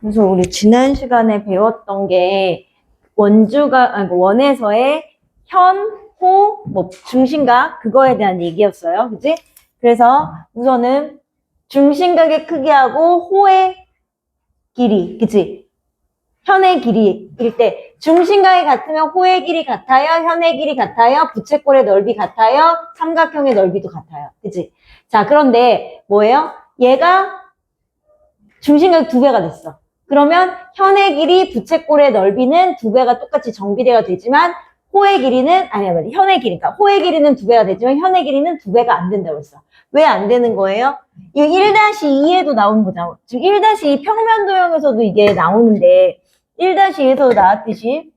그래서 우리 지난 시간에 배웠던 게 원에서의 현, 호, 뭐 중심각 그거에 대한 얘기였어요. 그치? 그래서 우선은 중심각의 크기하고 호의 길이, 그치? 현의 길이일 때 중심각이 같으면 호의 길이 같아요, 현의 길이 같아요, 부채꼴의 넓이 같아요, 삼각형의 넓이도 같아요. 그치? 자, 그런데 뭐예요? 얘가 중심각이 2배가 됐어. 그러면 현의 길이, 부채꼴의 넓이는 2배가 똑같이 정비례가 되지만 호의 길이는 현의 길이니까 호의 길이는 2배가 되지만 현의 길이는 2배가 안 된다고 했어. 왜 안 되는 거예요? 이 1-2에도 나오는 거잖아. 지금 1-2 평면 도형에서도 이게 나오는데 1-2에서 나왔듯이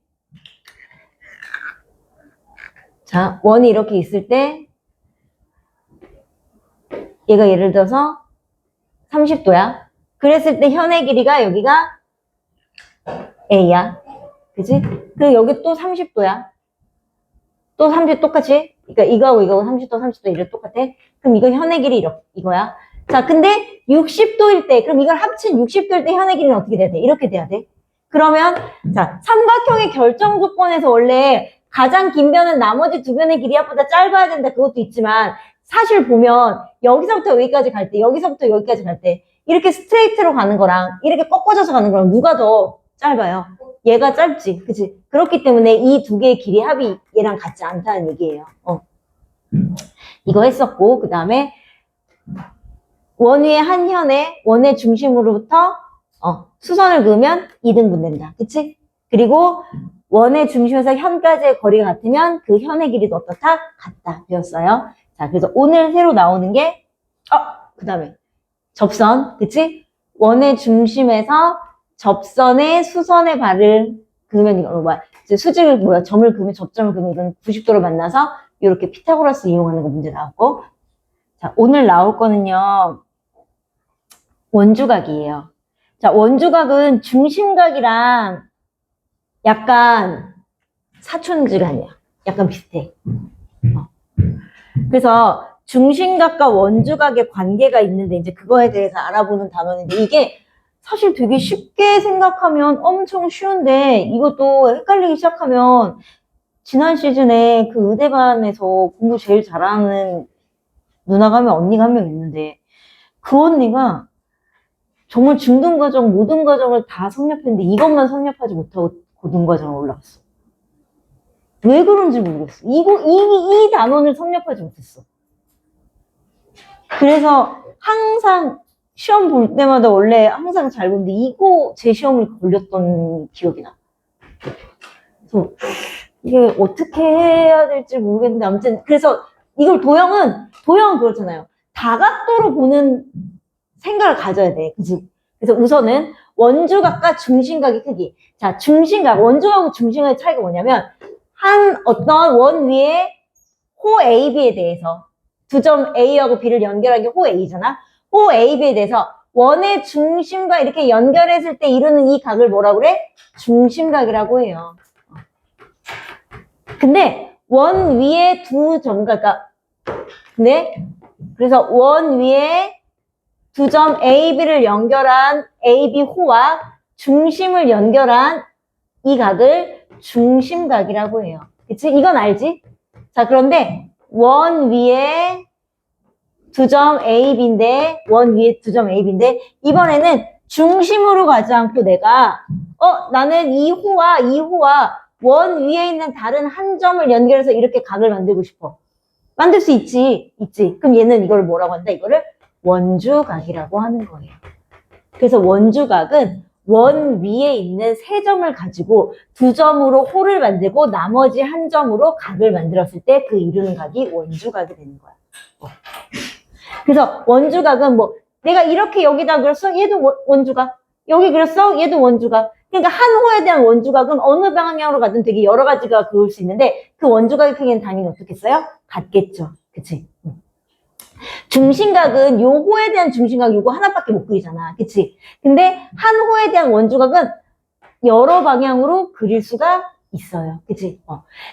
자, 원이 이렇게 있을 때 얘가 예를 들어서 30도야. 그랬을 때 현의 길이가 여기가 A야. 그지? 그리고 여기 또 30도야. 또 30 똑같이. 그러니까 이거하고 이거하고 30도, 30도 이렇게 똑같아. 그럼 이거 현의 길이 이거야. 자, 근데 60도일 때, 그럼 이걸 합친 60도일 때 현의 길이는 어떻게 돼야 돼? 이렇게 돼야 돼. 그러면, 자, 삼각형의 결정 조건에서 원래 가장 긴 변은 나머지 2변의 길이 합보다 짧아야 된다. 그것도 있지만, 사실 보면, 여기서부터 여기까지 갈 때, 여기서부터 여기까지 갈 때, 이렇게 스트레이트로 가는 거랑, 이렇게 꺾어져서 가는 거랑 누가 더 짧아요? 얘가 짧지. 그치? 그렇기 때문에 이 2개의 길이 합이 얘랑 같지 않다는 얘기예요. 이거 했었고, 그 다음에, 원 위에 한 현에 원의 중심으로부터 수선을 그으면 2등분 된다. 그치? 그리고 원의 중심에서 현까지의 거리가 같으면 그 현의 길이도 어떻다? 같다. 배웠어요. 자, 그래서 오늘 새로 나오는 게 그 다음에 접선. 그치? 원의 중심에서 접선에 수선의 발을 그으면 이거 뭐야? 이제 점을 그으면 접점을 그으면 이건 90도를 만나서 이렇게 피타고라스 이용하는 거 문제 나왔고. 자, 오늘 나올 거는요. 원주각이에요. 자, 원주각은 중심각이랑 약간 사촌지간이야. 약간 비슷해. 그래서 중심각과 원주각의 관계가 있는데 이제 그거에 대해서 알아보는 단원인데 이게 사실 되게 쉽게 생각하면 엄청 쉬운데 이것도 헷갈리기 시작하면 지난 시즌에 그 의대반에서 공부 제일 잘하는 누나가 한 명, 언니가 한 명 있는데 그 언니가 정말 중등과정 모든 과정을 다 섭렵했는데 이것만 섭렵하지 못하고 고등과정을 올라갔어. 왜 그런지 모르겠어. 이 단원을 섭렵하지 못했어. 그래서 항상 시험 볼 때마다 원래 항상 잘 보는데 이거 제 시험을 걸렸던 기억이 나. 그래서 이게 어떻게 해야 될지 모르겠는데 아무튼 그래서 이걸 도형은 그렇잖아요. 다각도로 보는 생각을 가져야 돼. 그치? 그래서 우선은 원주각과 중심각의 크기. 자, 중심각, 원주각하고 중심각의 차이가 뭐냐면 한 어떤 원 위에 호 AB에 대해서 두 점 A하고 B를 연결한 게 호 A잖아. 호 AB에 대해서 원의 중심과 이렇게 연결했을 때 이루는 이 각을 뭐라고 그래? 중심각이라고 해요. 근데 원 위에 두 점, 그러니까 네? 그래서 원 위에 두 점 AB를 연결한 AB호와 중심을 연결한 이 각을 중심각이라고 해요. 그치? 이건 알지? 자, 그런데 원 위에 두 점 AB인데, 이번에는 중심으로 가지 않고 내가, 나는 이 호와 원 위에 있는 다른 한 점을 연결해서 이렇게 각을 만들고 싶어. 만들 수 있지. 그럼 얘는 이걸 뭐라고 한다? 이거를 원주각이라고 하는 거예요. 그래서 원주각은 원 위에 있는 세 점을 가지고 두 점으로 호를 만들고 나머지 한 점으로 각을 만들었을 때 그 이루는 각이 원주각이 되는 거야. 그래서 원주각은 뭐 내가 이렇게 여기다 그렸어? 얘도 원주각. 여기 그렸어? 얘도 원주각. 그러니까 한 호에 대한 원주각은 어느 방향으로 가든 되게 여러 가지가 그을 수 있는데 그 원주각의 크기는 당연히 어떻겠어요? 같겠죠. 그치? 중심각은 요 호에 대한 중심각 요거 하나밖에 못 그리잖아. 그치? 근데 한 호에 대한 원주각은 여러 방향으로 그릴 수가 있어요. 그치?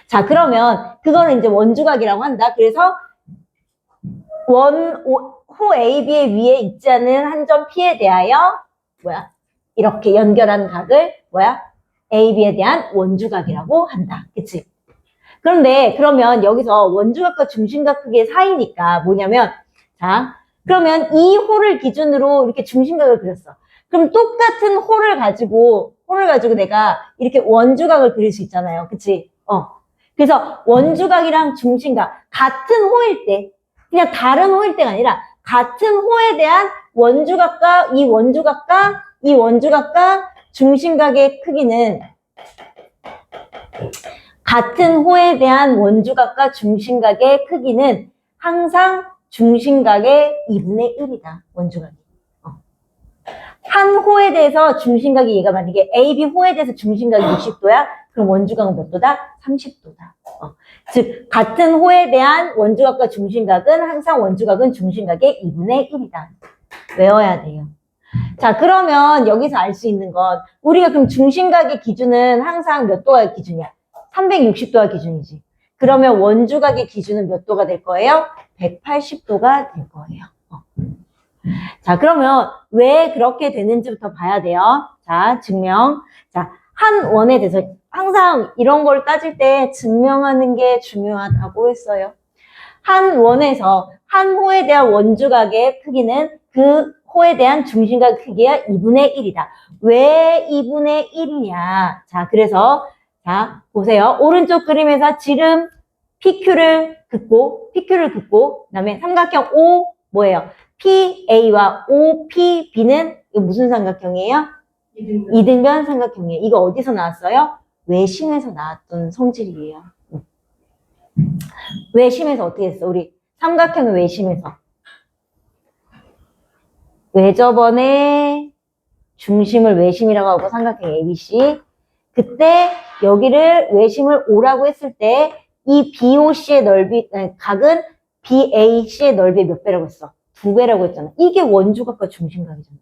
자, 그러면 그거는 이제 원주각이라고 한다. 그래서 호 AB의 위에 있지 않은 한 점 P에 대하여 뭐야? 이렇게 연결한 각을 뭐야? AB에 대한 원주각이라고 한다. 그치? 그런데 그러면 여기서 원주각과 중심각 크기의 사이니까 뭐냐면 자 그러면 이 홀을 기준으로 이렇게 중심각을 그렸어. 그럼 똑같은 홀을 가지고 내가 이렇게 원주각을 그릴 수 있잖아요. 그치? 그래서 원주각이랑 중심각 같은 호일 때 그냥 다른 호일 때가 아니라 같은 호에 대한 원주각과 이 원주각과 중심각의 크기는 같은 호에 대한 원주각과 중심각의 크기는 항상 중심각의 2분의 1이다. 원주각이. 한 호에 대해서 중심각이 얘가 만약에 AB 호에 대해서 중심각이 60도야? 그럼 원주각은 몇 도다? 30도다. 즉 같은 호에 대한 원주각과 중심각은 항상 원주각은 중심각의 2분의 1이다. 외워야 돼요. 자 그러면 여기서 알 수 있는 건 우리가 그럼 중심각의 기준은 항상 몇 도가 기준이야? 360도가 기준이지. 그러면 원주각의 기준은 몇 도가 될 거예요? 180도가 될 거예요. 자, 그러면 왜 그렇게 되는지부터 봐야 돼요. 자, 증명. 자, 한 원에 대해서 항상 이런 걸 따질 때 증명하는 게 중요하다고 했어요. 한 원에서 한 호에 대한 원주각의 크기는 그 호에 대한 중심각 크기가 2분의 1이다. 왜 2분의 1이냐? 자, 그래서 자, 보세요. 오른쪽 그림에서 지름 PQ를 긋고 그다음에 삼각형 O 뭐예요? PA와 OPB는 이거 무슨 삼각형이에요? 이등변 삼각형이에요. 이거 어디서 나왔어요? 외심에서 나왔던 성질이에요. 외심에서 어떻게 했어? 우리 삼각형의 외심에서. 외접원의 중심을 외심이라고 하고 삼각형 ABC. 그때 여기를 외심을 O라고 했을 때 이 BOC의 넓이, 각은 BAC의 넓이의 몇 배라고 했어? 2배라고 했잖아. 이게 원주각과 중심각이잖아요.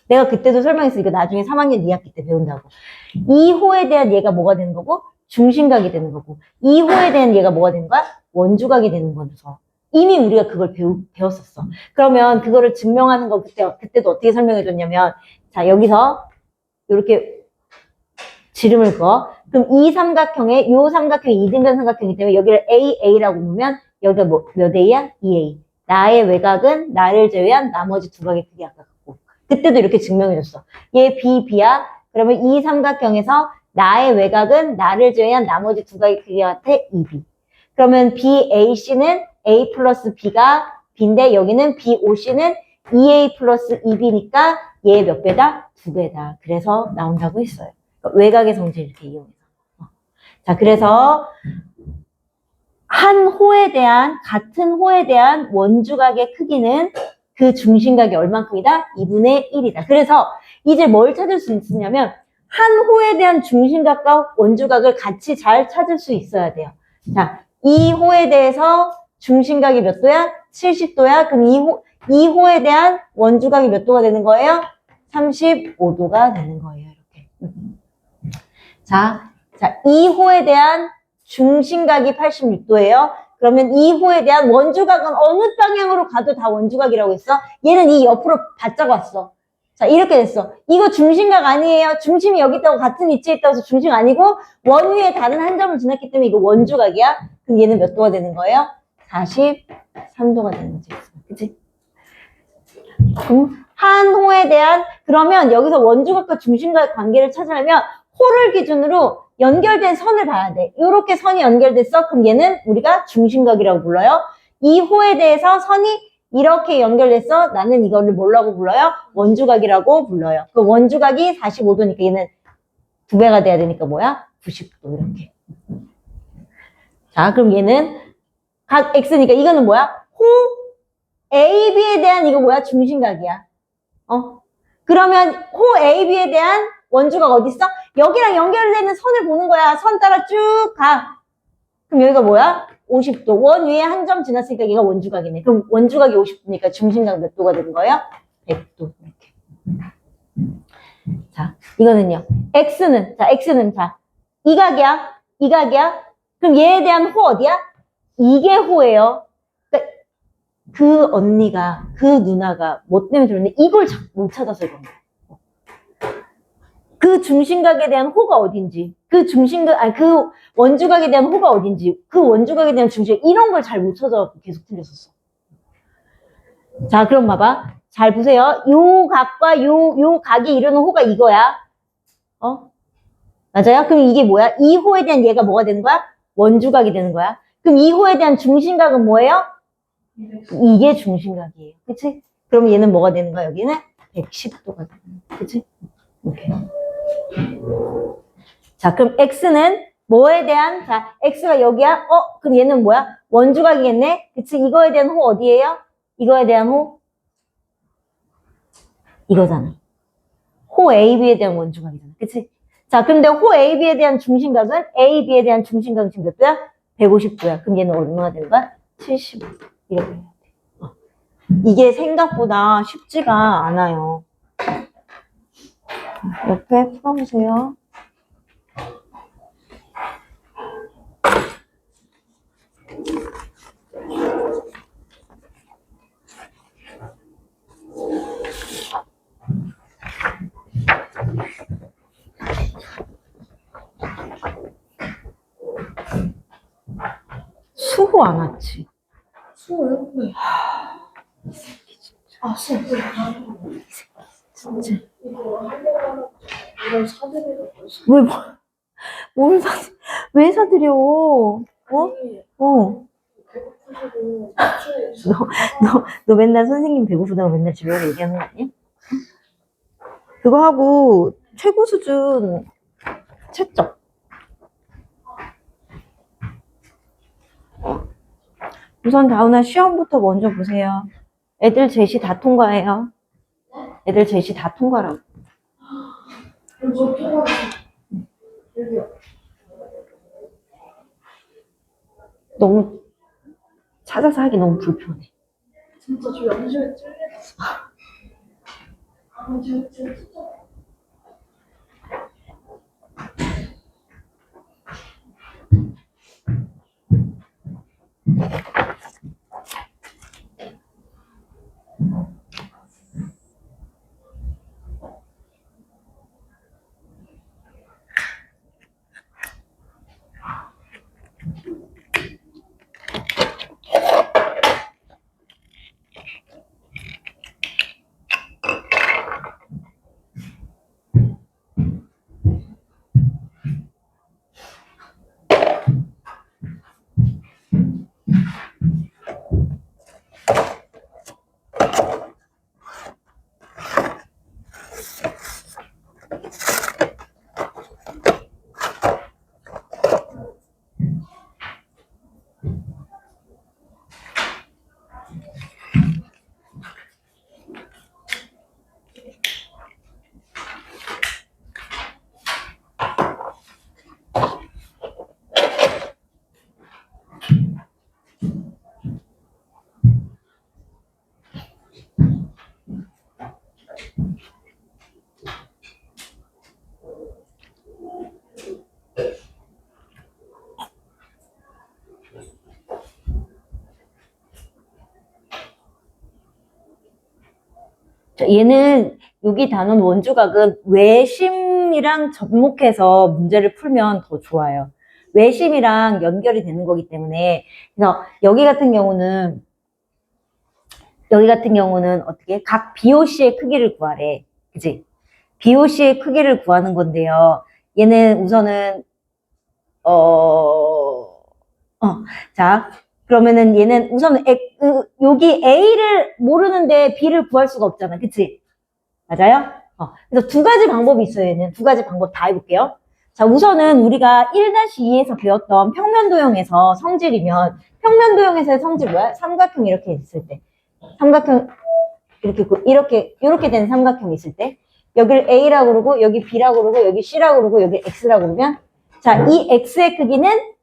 내가 그때도 설명했어. 이거 나중에 3학년 2학기 때 배운다고. 2호에 대한 얘가 뭐가 되는 거고? 중심각이 되는 거고. 2호에 대한 얘가 뭐가 되는 거야? 원주각이 되는 거라서. 이미 우리가 그걸 배웠었어. 그러면 그거를 증명하는 거 그때도 어떻게 설명해 줬냐면, 자, 여기서 이렇게 지름을 그어. 그럼 이 삼각형에, 요 삼각형이 이등변 삼각형이기 때문에 여기를 AA라고 놓으면 여기가 몇 A야? 2A. 나의 외곽은 나를 제외한 나머지 두 각의 크기 아까 같고. 그때도 이렇게 증명해줬어. 얘 BB야. 그러면 이 삼각형에서 나의 외곽은 나를 제외한 나머지 두 각의 크기가 같아 2B. 그러면 BAC는 A 플러스 B가 B인데 여기는 BOC는 2A 플러스 2B니까 얘 몇 배다? 2배다. 그래서 나온다고 했어요. 외곽의 성질 이렇게 이용해서. 자, 그래서 같은 호에 대한 원주각의 크기는 그 중심각이 얼만큼이다? 2분의 1이다. 그래서 이제 뭘 찾을 수 있느냐면 한 호에 대한 중심각과 원주각을 같이 잘 찾을 수 있어야 돼요. 자, 이 호에 대해서 중심각이 몇 도야? 70도야. 그럼 이 호에 대한 원주각이 몇 도가 되는 거예요? 35도가 되는 거예요. 이렇게. 자, 이 호에 대한 중심각이 86도예요. 그러면 이 호에 대한 원주각은 어느 방향으로 가도 다 원주각이라고 했어? 얘는 이 옆으로 바짝 왔어. 자, 이렇게 됐어. 이거 중심각 아니에요. 중심이 여기 있다고 같은 위치에 있다고 해서 중심 아니고 원 위에 다른 한 점을 지났기 때문에 이거 원주각이야. 그럼 얘는 몇 도가 되는 거예요? 43도가 되는 거지. 그치? 그럼 한 호에 대한 그러면 여기서 원주각과 중심각 관계를 찾으려면 호를 기준으로 연결된 선을 봐야 돼. 이렇게 선이 연결됐어. 그럼 얘는 우리가 중심각이라고 불러요. 이 호에 대해서 선이 이렇게 연결됐어. 나는 이거를 뭐라고 불러요? 원주각이라고 불러요. 그 원주각이 45도니까 얘는 2배가 돼야 되니까 뭐야? 90도 이렇게. 자, 그럼 얘는 각 X니까 이거는 뭐야? 호 AB에 대한 이거 뭐야? 중심각이야. 그러면 호 AB에 대한 원주각 어디 있어? 여기랑 연결되는 선을 보는 거야. 선 따라 쭉 가. 그럼 여기가 뭐야? 50도. 원 위에 한 점 지났으니까 얘가 원주각이네. 그럼 원주각이 50도니까 중심각 몇 도가 되는 거예요? 100도. 이렇게. 자, 이거는요. X는 자, 이 각이야. 그럼 얘에 대한 호 어디야? 이게 호예요. 그러니까 그 언니가, 그 누나가 뭐 때문에 들었는데 이걸 못 찾아서 이런 거야. 그 중심각에 대한 호가 어딘지, 그 원주각에 대한 호가 어딘지, 그 원주각에 대한 중심, 이런 걸 잘 못 찾아 계속 틀렸었어. 자, 그럼 봐봐. 잘 보세요. 요 각과 요 각이 이루는 호가 이거야. 맞아요? 그럼 이게 뭐야? 이 호에 대한 얘가 뭐가 되는 거야? 원주각이 되는 거야. 그럼 이 호에 대한 중심각은 뭐예요? 이게 중심각이에요. 그치? 그럼 얘는 뭐가 되는 거야? 여기는 110도가 되는 거야. 그치? 오케이. 자, 그럼 x는 뭐에 대한, 자, x가 여기야? 그럼 얘는 뭐야? 원주각이겠네? 그치? 이거에 대한 호 어디예요? 이거에 대한 호? 이거잖아. 호 AB에 대한 원주각이잖아. 그치? 자, 근데 호 AB에 대한 중심각은 AB에 대한 중심각은 지금 몇 도야? 150도야. 그럼 얘는 얼마나 되는 거야? 75. 이렇게 해야 돼. 이게 생각보다 쉽지가 않아요. 옆에 풀어보세요. 수호 안 왔지? 수호요? 네. 수호. 진짜. 이거 하려고 이걸 사드리려고 했어. 왜 사드려? 배고프시고 너 맨날 선생님 배고프다고 맨날 집에 와서 얘기하는 거 아니야? 그거 하고 최고 수준 채점. 우선 다운아 시험부터 먼저 보세요. 애들 제시 다 통과해요. 애들 제시 다 통과라고. 뭐 필요하지? 여기요. 너무 찾아서 하기 너무 불편해. 진짜 저 양심에 찔렸어. 진짜. 얘는 여기 단원 원주각은 외심이랑 접목해서 문제를 풀면 더 좋아요. 외심이랑 연결이 되는 거기 때문에. 그래서 여기 같은 경우는 어떻게 각 BOC의 크기를 구하래. 그치? BOC의 크기를 구하는 건데요. 얘는 우선은 자, 그러면은 얘는 우선 여기 A를 모르는데 B를 구할 수가 없잖아. 그치? 맞아요? 그래서 두 가지 방법이 있어요. 얘는 두 가지 방법 다 해볼게요. 자, 우선은 우리가 1-2에서 배웠던 평면도형에서 성질이면, 평면도형에서의 성질 뭐야? 삼각형 이렇게 있을 때. 삼각형, 이렇게 된 삼각형이 있을 때. 여기를 A라고 그러고, 여기 B라고 그러고, 여기 C라고 그러고, 여기 X라고 그러면, 자, 이 X의 크기는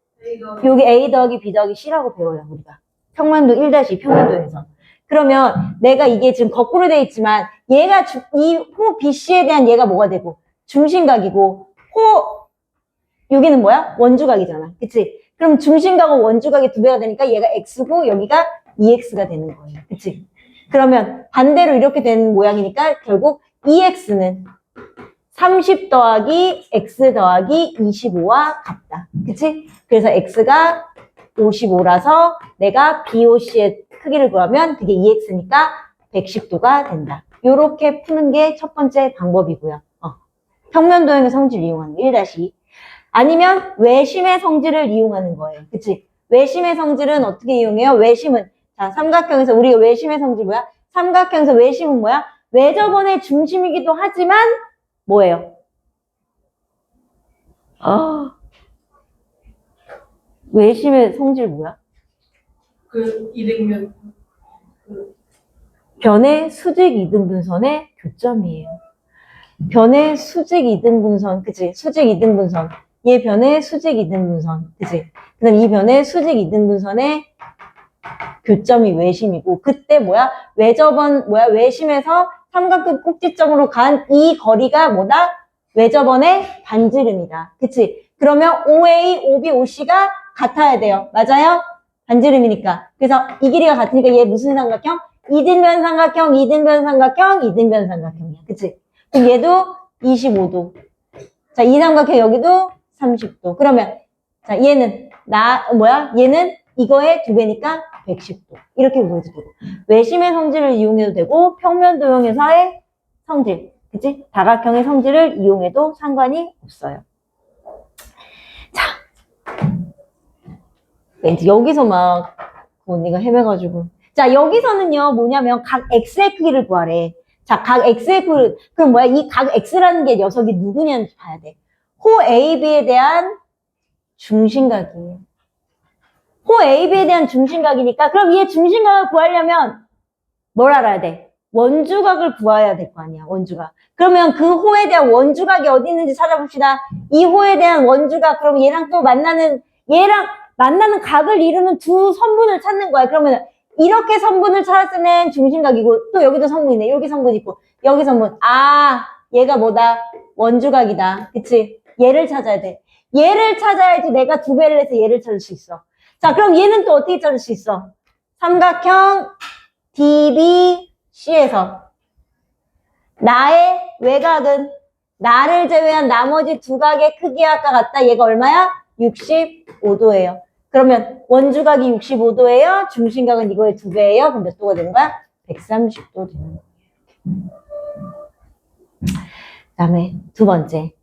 여기 A 더하기 B 더하기 C라고 배워요, 우리가. 평면도 1-2 평면도에서. 그러면 내가 이게 지금 거꾸로 돼 있지만 얘가 이 호 BC에 대한 얘가 뭐가 되고 중심각이고 호 여기는 뭐야? 원주각이잖아. 그치? 그럼 중심각은 원주각이 2배가 되니까 얘가 X고 여기가 2X가 되는 거예요. 그치? 그러면 반대로 이렇게 되는 모양이니까 결국 2X는 30 더하기 x 더하기 25와 같다. 그치? 그래서 x가 55라서 내가 BOC의 크기를 구하면 그게 2x니까 110도가 된다. 요렇게 푸는 게 첫 번째 방법이고요. 평면도형의 성질을 이용하는 게 1-2. 아니면 외심의 성질을 이용하는 거예요. 그치? 외심의 성질은 어떻게 이용해요? 외심은, 자, 삼각형에서 우리가 외심의 성질 뭐야? 삼각형에서 외심은 뭐야? 외접원의 중심이기도 하지만 뭐예요? 외심의 성질 뭐야? 그 이등변 변의 수직 이등분선의 교점이에요. 변의 수직 이등분선, 그치? 수직 이등분선. 얘 변의 수직 이등분선, 그치? 그 다음 이 변의 수직 이등분선의 교점이 외심이고, 그때 뭐야? 외접원, 뭐야? 외심에서 삼각형 꼭지점으로 간 이 거리가 뭐다? 외접원의 반지름이다. 그치? 그러면 OA, OB, OC가 같아야 돼요. 맞아요? 반지름이니까. 그래서 이 길이가 같으니까 얘 무슨 삼각형? 이등변 삼각형, 이등변 삼각형, 이등변 삼각형이야. 그치? 그럼 얘도 25도. 자, 이 삼각형 여기도 30도. 그러면, 자, 얘는, 얘는 이거의 2배니까 110도. 이렇게 보여도 되고. 외심의 성질을 이용해도 되고, 평면도형에서의 성질. 그치? 다각형의 성질을 이용해도 상관이 없어요. 자. 이제 여기서 막, 언니가 헤매가지고. 자, 여기서는요, 뭐냐면, 각 x의 크기를 구하래. 자, 각 x의 크기, 그럼 뭐야? 이 각 x라는 게 녀석이 누구냐는지 봐야 돼. 호 AB에 대한 중심각이에요. 호 AB에 대한 중심각이니까, 그럼 얘 중심각을 구하려면 뭘 알아야 돼? 원주각을 구해야 될 거 아니야, 원주각. 그러면 그 호에 대한 원주각이 어디 있는지 찾아봅시다. 이 호에 대한 원주각, 그럼 얘랑 만나는 각을 이루는 두 선분을 찾는 거야. 그러면 이렇게 선분을 찾았을 때는 중심각이고, 또 여기도 선분 있네. 여기 선분 있고, 여기 선분. 아, 얘가 뭐다? 원주각이다. 그치? 얘를 찾아야 돼. 얘를 찾아야지 내가 2배를 해서 얘를 찾을 수 있어. 자, 그럼 얘는 또 어떻게 찾을 수 있어? 삼각형 DBC에서 나의 외곽은 나를 제외한 나머지 두 각의 크기와 같다. 얘가 얼마야? 65도예요. 그러면 원주각이 65도예요. 중심각은 이거의 2배예요. 그럼 몇 도가 되는 거야? 130도 되는 거예요. 그 다음에 두 번째.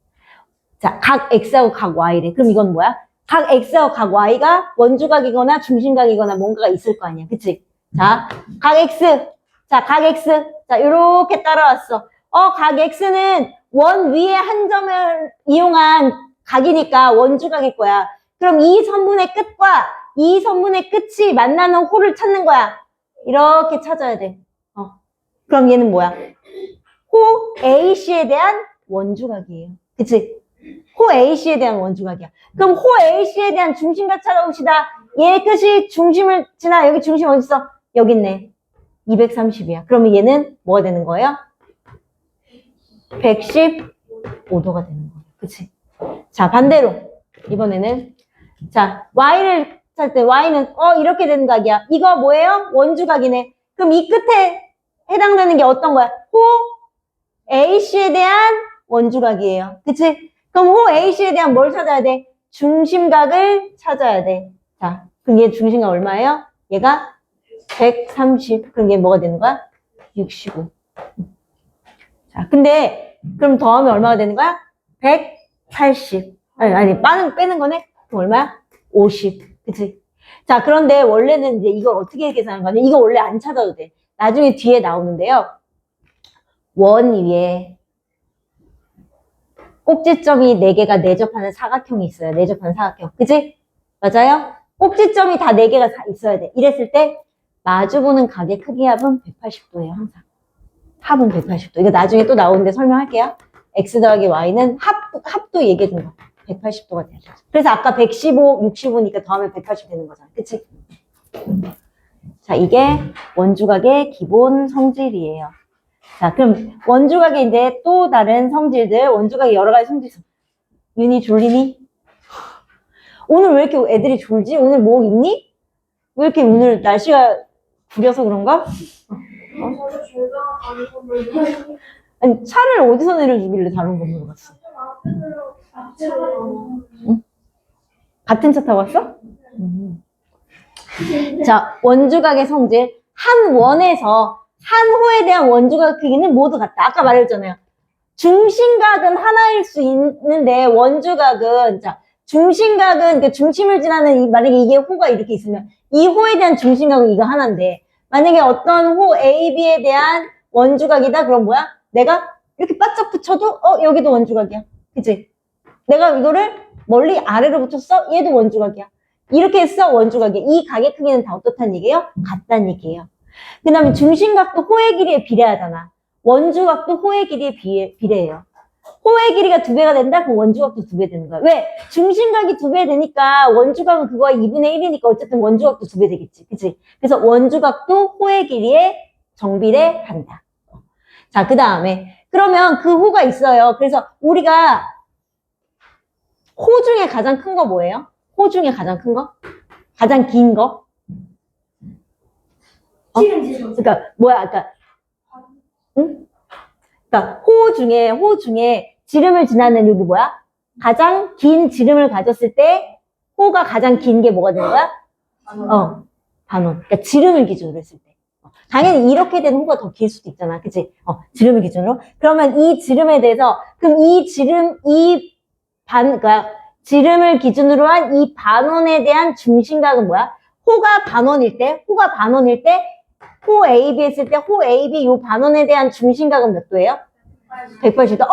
자, 각 X하고 각 Y래. 그럼 이건 뭐야? 각 X하고 각 Y가 원주각이거나 중심각이거나 뭔가가 있을 거 아니야. 그치? 자, 각 X. 자, 각 X. 자, 요렇게 따라왔어. 각 X는 원 위에 한 점을 이용한 각이니까 원주각일 거야. 그럼 이 선분의 끝과 이 선분의 끝이 만나는 호를 찾는 거야. 이렇게 찾아야 돼. 그럼 얘는 뭐야? 호 AC에 대한 원주각이에요. 그치? 호 AC에 대한 원주각이야. 그럼 호 AC에 대한 중심각 찾아봅시다. 얘 끝이 중심을 지나. 여기 중심 어디 있어? 여기 있네. 230이야. 그러면 얘는 뭐가 되는 거예요? 115도가 되는 거예요. 그치? 자, 반대로. 이번에는. 자, Y를 찾을 때 Y는, 이렇게 되는 각이야. 이거 뭐예요? 원주각이네. 그럼 이 끝에 해당되는 게 어떤 거야? 호 AC에 대한 원주각이에요. 그치? 그럼 호 AC에 대한 뭘 찾아야 돼? 중심각을 찾아야 돼. 자, 그럼 얘 중심각 얼마예요? 얘가 130. 그럼 얘 뭐가 되는 거야? 65. 자, 근데 그럼 더하면 얼마가 되는 거야? 180. 아니, 빼는 거네? 그럼 얼마야? 50. 그치? 자, 그런데 원래는 이제 이걸 어떻게 계산하는 거냐? 이거 원래 안 찾아도 돼. 나중에 뒤에 나오는데요. 원 위에 꼭지점이 4개가 내접하는 사각형이 있어요. 내접하는 사각형. 그치? 맞아요? 꼭지점이 다 4개가 있어야 돼. 이랬을 때 마주보는 각의 크기 합은 180도예요. 항상. 합은 180도. 이거 나중에 또 나오는데 설명할게요. X 더하기 Y는 합도 얘기해 준 거. 180도가 돼요. 그래서 아까 115, 65니까 더하면 180 되는 거잖아. 그치? 자, 이게 원주각의 기본 성질이에요. 자, 그럼 원주각의 이제 또 다른 성질들, 원주각의 여러 가지 성질. 윤희 졸리니? 오늘 왜 이렇게 애들이 졸지? 오늘 뭐 있니? 왜 이렇게 오늘 날씨가 구려서 그런가? 아니, 차를 어디서 내려주길래 다른 거 물어봤어? 같은 차 타고 왔어? 자, 원주각의 성질. 한 원에서 한 호에 대한 원주각 크기는 모두 같다. 아까 말했잖아요. 중심각은 하나일 수 있는데 원주각은 자 중심각은 그러니까 중심을 지나는 만약에 이게 호가 이렇게 있으면 이 호에 대한 중심각은 이거 하나인데 만약에 어떤 호 A, B에 대한 원주각이다 그럼 뭐야? 내가 이렇게 바짝 붙여도 여기도 원주각이야. 그치? 내가 이거를 멀리 아래로 붙였어? 얘도 원주각이야. 이렇게 했어? 원주각이야. 이 각의 크기는 다 어떻다는 얘기예요? 같다는 얘기예요. 그 다음에 중심각도 호의 길이에 비례하잖아. 원주각도 호의 길이에 비례해요. 호의 길이가 2배가 된다? 그럼 원주각도 2배 되는 거야. 왜? 중심각이 2배 되니까 원주각은 그거와 2분의 1이니까 어쨌든 원주각도 2배 되겠지. 그치? 그래서 원주각도 호의 길이에 정비례한다. 자, 그 다음에 그러면 그 호가 있어요. 그래서 우리가 호 중에 가장 큰 거 뭐예요? 호 중에 가장 큰 거? 가장 긴 거? 그러니까 뭐야? 그러니까 응? 그러니까 호 중에 지름을 지나는 여기 뭐야? 가장 긴 지름을 가졌을 때 호가 가장 긴 게 뭐가 되는 거야? 반원. 그러니까 지름을 기준으로 했을 때. 당연히 이렇게 된 호가 더 길 수도 있잖아. 그치? 지름을 기준으로. 그러면 이 지름에 대해서 그럼 그러니까 지름을 기준으로 한 이 반원에 대한 중심각은 뭐야? 호가 반원일 때 호 AB 했을 때 호 AB 요 반원에 대한 중심각은 몇 도예요? 180도.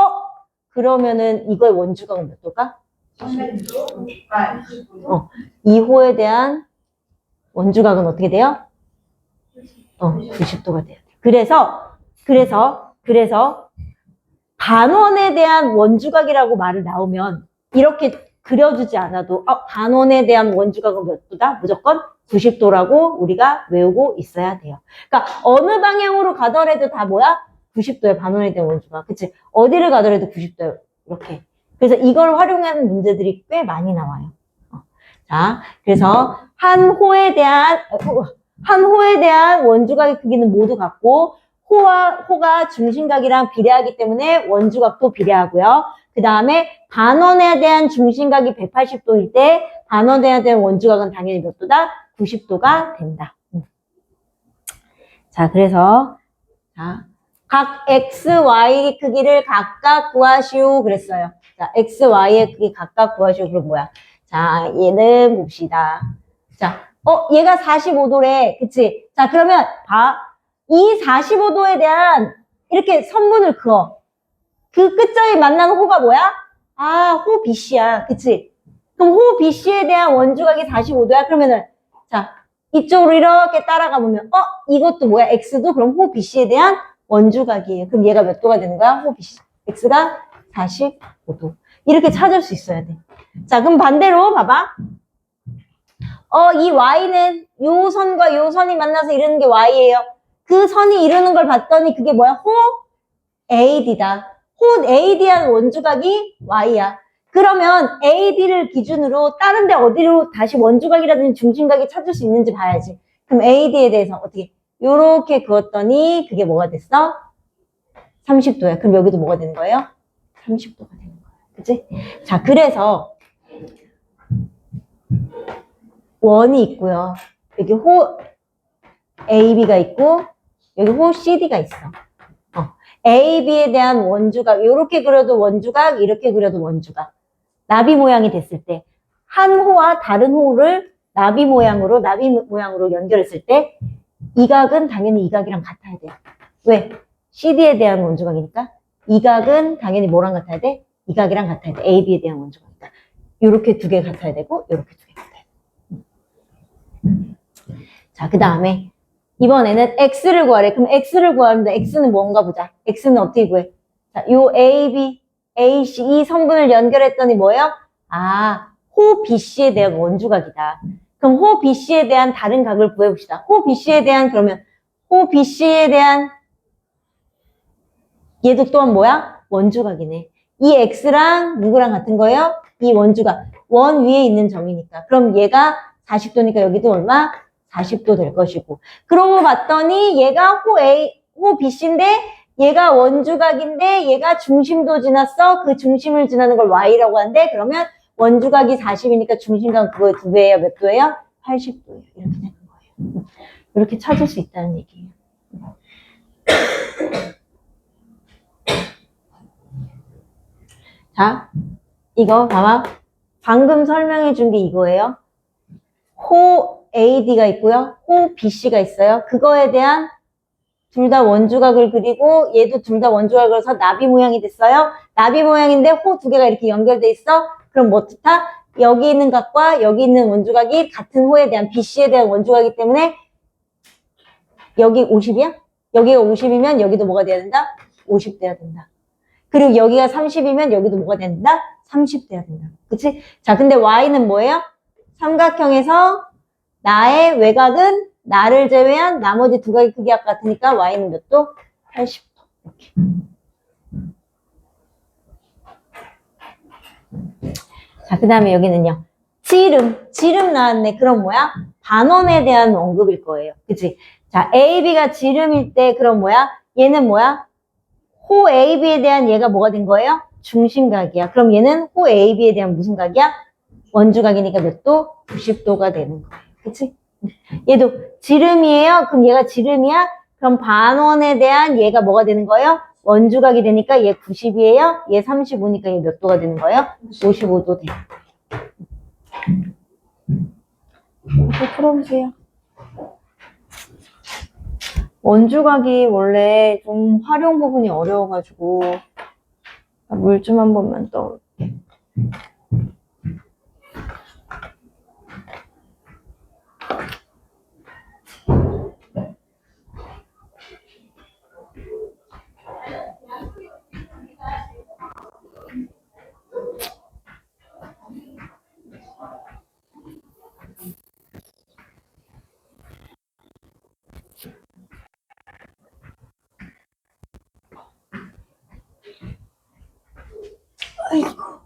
그러면은 이거의 원주각은 몇 도일까? 2 호에 대한 원주각은 어떻게 돼요? 90도가 돼요. 그래서 반원에 대한 원주각이라고 말을 나오면 이렇게 그려주지 않아도 반원에 대한 원주각은 몇 도다? 무조건 90도라고 우리가 외우고 있어야 돼요. 그러니까 어느 방향으로 가더라도 다 뭐야? 90도에 반원에 대한 원주각. 그치? 어디를 가더라도 90도예요. 이렇게. 그래서 이걸 활용하는 문제들이 꽤 많이 나와요. 자, 그래서 한 호에 대한 원주각의 크기는 모두 같고 호가 중심각이랑 비례하기 때문에 원주각도 비례하고요. 그 다음에 반원에 대한 중심각이 180도일 때 반원에 대한 원주각은 당연히 몇 도다? 90도가 된다. 자, 그래서 각 x, y 크기를 각각 구하시오 그랬어요. 자, x, y의 크기 각각 구하시오. 그럼 뭐야? 자, 얘는 봅시다. 자, 얘가 45도래. 그치? 자, 그러면 이 45도에 대한 이렇게 선분을 그어. 그 끝점이 만나는 호가 뭐야? 호 BC야. 그치? 그럼 호 BC에 대한 원주각이 45도야? 그러면은, 자, 이쪽으로 이렇게 따라가 보면, 이것도 뭐야? X도 그럼 호 BC에 대한 원주각이에요. 그럼 얘가 몇 도가 되는 거야? 호 BC. X가 45도. 이렇게 찾을 수 있어야 돼. 자, 그럼 반대로 봐봐. 이 Y는 요 선과 요 선이 만나서 이루는 게 Y예요. 그 선이 이루는 걸 봤더니 그게 뭐야? 호 AD다. 호 AD한 원주각이 Y야. 그러면 AD를 기준으로 다른 데 어디로 다시 원주각이라든지 중심각이 찾을 수 있는지 봐야지. 그럼 AD에 대해서 어떻게 요렇게 그었더니 그게 뭐가 됐어? 30도야. 그럼 여기도 뭐가 되는 거예요? 30도가 되는 거야. 그치? 자, 그래서 원이 있고요. 여기 호 AB가 있고 여기 호 CD가 있어. AB에 대한 원주각 이렇게 그려도 원주각 이렇게 그려도 원주각. 나비 모양이 됐을 때 한 호와 다른 호를 나비 모양으로 연결했을 때 이 각은 당연히 이 각이랑 같아야 돼요. 왜? CD에 대한 원주각이니까 이 각은 당연히 뭐랑 같아야 돼? 이 각이랑 같아야 돼. AB에 대한 원주각이니까 이렇게 두 개 같아야 되고 이렇게 두 개 같아야 돼. 자, 그 다음에 이번에는 X를 구하래. 그럼 X를 구하는데 X는 뭔가 보자. X는 어떻게 구해? 자, 요 AB, AC 이 성분을 연결했더니 뭐예요? 호 BC에 대한 원주각이다. 그럼 호 BC에 대한 다른 각을 구해봅시다. 호 BC에 대한 얘도 또한 뭐야? 원주각이네. 이 X랑 누구랑 같은 거예요? 이 원주각. 원 위에 있는 점이니까. 그럼 얘가 40도니까 여기도 얼마? 40도 될 것이고. 그러고 봤더니 얘가 호 BC인데 얘가 원주각인데 얘가 중심도 지났어. 그 중심을 지나는 걸 y라고 하는데 그러면 원주각이 40이니까 중심각 그거의 2배예요. 몇 도예요? 80도예요. 이렇게 되는 거예요. 이렇게 찾을 수 있다는 얘기예요. 자, 이거 봐봐. 방금 설명해 준 게 이거예요. 호 AD가 있고요. 호 BC가 있어요. 그거에 대한 둘 다 원주각을 그리고 얘도 둘 다 원주각을 그려서 나비 모양이 됐어요. 나비 모양인데 호 두 개가 이렇게 연결돼 있어. 그럼 뭐 뜻하? 여기 있는 각과 여기 있는 원주각이 같은 호에 대한 BC에 대한 원주각이기 때문에 여기 50이야? 여기가 50이면 여기도 뭐가 돼야 된다? 50 돼야 된다. 그리고 여기가 30이면 여기도 뭐가 된다? 30 돼야 된다. 그치? 자, 근데 y는 뭐예요? 삼각형에서 나의 외곽은 나를 제외한 나머지 두 각의 크기가 같으니까 y는 몇 도? 80도. 이렇게. 자, 그 다음에 여기는요. 지름 나왔네. 그럼 뭐야? 반원에 대한 언급일 거예요. 그치? 자, AB가 지름일 때 그럼 뭐야? 얘는 뭐야? 호 AB에 대한 얘가 뭐가 된 거예요? 중심각이야. 그럼 얘는 호 AB에 대한 무슨 각이야? 원주각이니까 몇 도? 90도가 되는 거예요. 그치? 얘도 지름이에요. 그럼 얘가 지름이야? 그럼 반원에 대한 얘가 뭐가 되는 거예요? 원주각이 되니까 얘 90이에요. 얘 35니까 얘 몇 도가 되는 거예요? 55도 돼요. 이렇게 풀어보세요. 원주각이 원래 좀 활용 부분이 어려워가지고 물 좀 한 번만 떠올게. 아이고.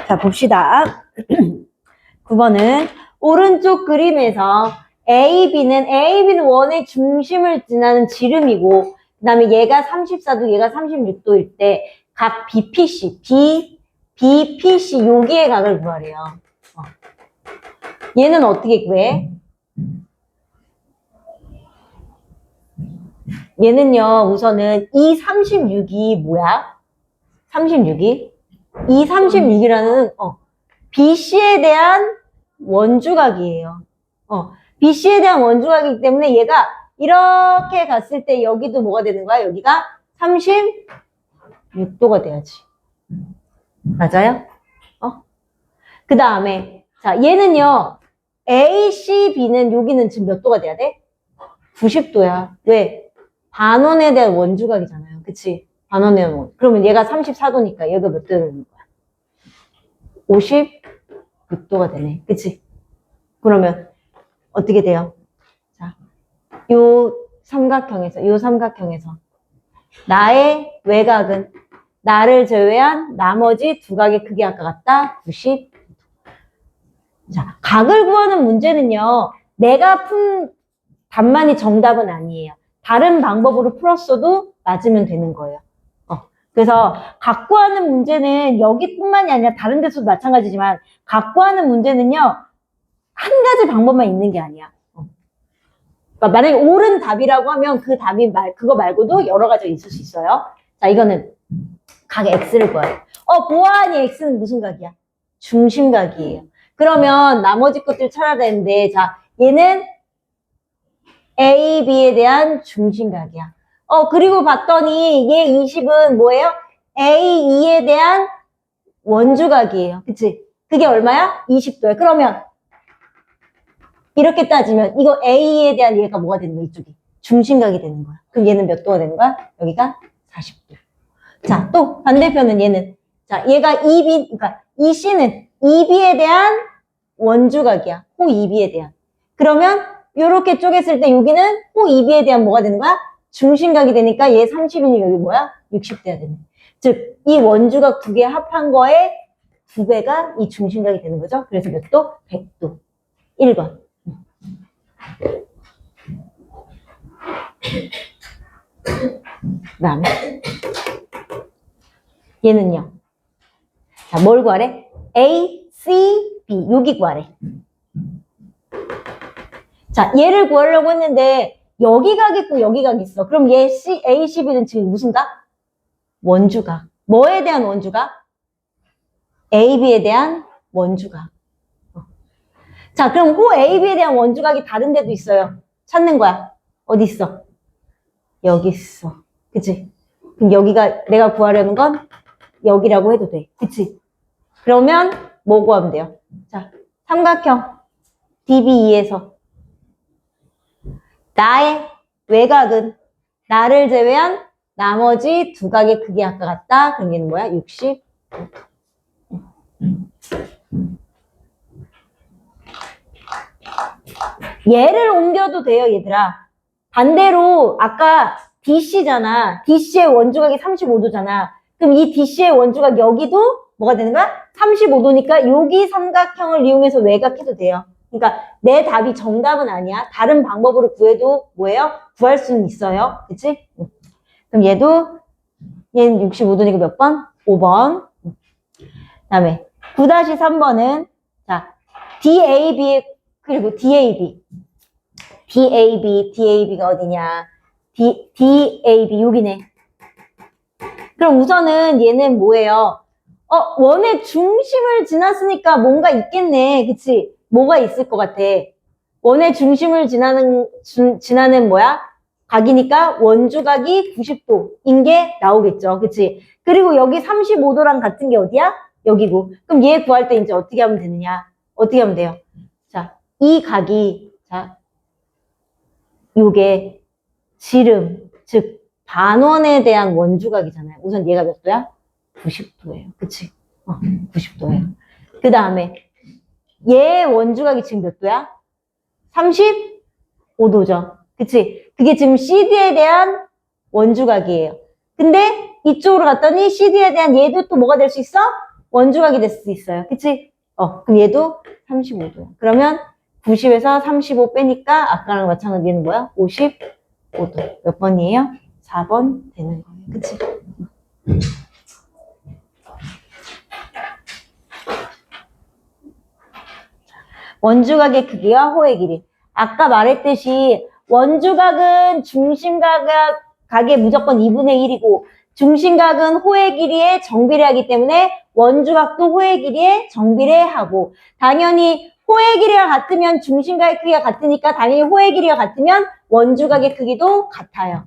자, 봅시다. 9번은 오른쪽 그림에서 AB는 원의 중심을 지나는 지름이고, 그 다음에 얘가 34도, 얘가 36도일 때, 각 BPC, 여기의 각을 구하래요. 얘는 어떻게 구해? 얘는요, 우선은 이 36이 뭐야? 36이? 이 36이라는, BC에 대한 원주각이에요. BC에 대한 원주각이기 때문에 얘가 이렇게 갔을 때 여기도 뭐가 되는 거야? 여기가 36도가 돼야지. 맞아요? 그 다음에, 자, 얘는요, ACB는 여기는 지금 몇 도가 돼야 돼? 90도야. 왜? 반원에 대한 원주각이잖아요. 그치? 반원에 대한 원. 그러면 얘가 34도니까 얘가 몇 도가 되는 거야? 56도가 되네. 그치? 그러면 어떻게 돼요? 자, 요 삼각형에서 나의 외곽은 나를 제외한 나머지 두 각의 크기 아까 같다? 90. 자, 각을 구하는 문제는요, 내가 푼 답만이 정답은 아니에요. 다른 방법으로 풀었어도 맞으면 되는 거예요. 그래서 각 구하는 문제는 여기뿐만이 아니라 다른 데서도 마찬가지지만 각 구하는 문제는요, 한 가지 방법만 있는 게 아니야. 그러니까 만약에 옳은 답이라고 하면 그 답이 그거 말고도 여러 가지가 있을 수 있어요. 자, 이거는 각 X를 구해요. 보아하니 X는 무슨 각이야? 중심각이에요. 그러면 나머지 것들 찾아야 되는데, 자, 얘는 A, B에 대한 중심각이야. 그리고 봤더니 얘 20은 뭐예요? A, E에 대한 원주각이에요. 그치? 그게 얼마야? 20도야. 그러면 이렇게 따지면 이거 A에 대한 얘가 뭐가 되는 거야? 이쪽이. 중심각이 되는 거야. 그럼 얘는 몇 도가 되는 거야? 여기가 40도. 자, 또 반대편은 얘는. 자, 얘가 EB, 그러니까 이 C는 EB에 대한 원주각이야. 호 EB에 대한. 그러면 요렇게 쪼갰을 때 여기는 호 EB에 대한 뭐가 되는 거야? 중심각이 되니까 얘 30이니 여기 뭐야? 60대야 되네. 즉, 이 원주각 두 개 합한 거에 2배가 이 중심각이 되는 거죠. 그래서 몇 도? 100도. 1번. 그 다음에 얘는요. 자, 뭘 구하래? A, C, B. 여기 구하래. 자, 얘를 구하려고 했는데 여기 각 있고 여기 각 있어. 그럼 얘 C, A, C, B는 지금 무슨 각? 원주각. 뭐에 대한 원주각? A, B에 대한 원주각. 자, 그럼 호 A, B에 대한 원주각이 다른 데도 있어요. 찾는 거야. 어디 있어? 여기 있어. 그치? 그럼 여기가 내가 구하려는 건 여기라고 해도 돼. 그치? 그러면 뭐 구하면 돼요? 자, 삼각형 DBE에서 나의 외곽은 나를 제외한 나머지 두 각의 크기 아까 같다. 그럼 얘는 뭐야? 60. 얘를 옮겨도 돼요, 얘들아. 반대로 아까 DC잖아. DC의 원주각이 35도잖아. 그럼 이 DC의 원주각 여기도 뭐가 되는 거야? 35도니까 여기 삼각형을 이용해서 외곽해도 돼요. 그러니까 내 답이 정답은 아니야. 다른 방법으로 구해도 뭐예요? 구할 수는 있어요. 그치? 그럼 얘는 65도니까 몇 번? 5번. 그 다음에 9-3번은 자, DAB 그리고 DAB. DAB가 어디냐? DAB 여기네. 그럼 우선은 얘는 뭐예요? 원의 중심을 지났으니까 뭔가 있겠네. 그치? 뭐가 있을 것 같아? 원의 중심을 지나는 뭐야? 각이니까 원주각이 90도인 게 나오겠죠. 그치? 그리고 여기 35도랑 같은 게 어디야? 여기고. 그럼 얘 구할 때 이제 어떻게 하면 되느냐? 어떻게 하면 돼요? 자, 이 각이, 자, 요게 지름, 즉, 반원에 대한 원주각이잖아요. 우선 얘가 몇 도야? 90도예요. 그치? 90도예요. 그 다음에 얘 원주각이 지금 몇 도야? 35도죠. 그치? 그게 지금 CD에 대한 원주각이에요. 근데 이쪽으로 갔더니 CD에 대한 얘도 또 뭐가 될 수 있어? 원주각이 될 수 있어요. 그치? 그럼 얘도 35도야. 그러면 90에서 35 빼니까 아까랑 마찬가지 얘는 뭐야? 55도. 몇 번이에요? 4번 되는 거예요. 그치? 원주각의 크기와 호의 길이. 아까 말했듯이 원주각은 중심각의 무조건 2분의 1이고 중심각은 호의 길이에 정비례하기 때문에 원주각도 호의 길이에 정비례하고 당연히 호의 길이가 같으면 중심각의 크기가 같으니까 당연히 호의 길이가 같으면 원주각의 크기도 같아요.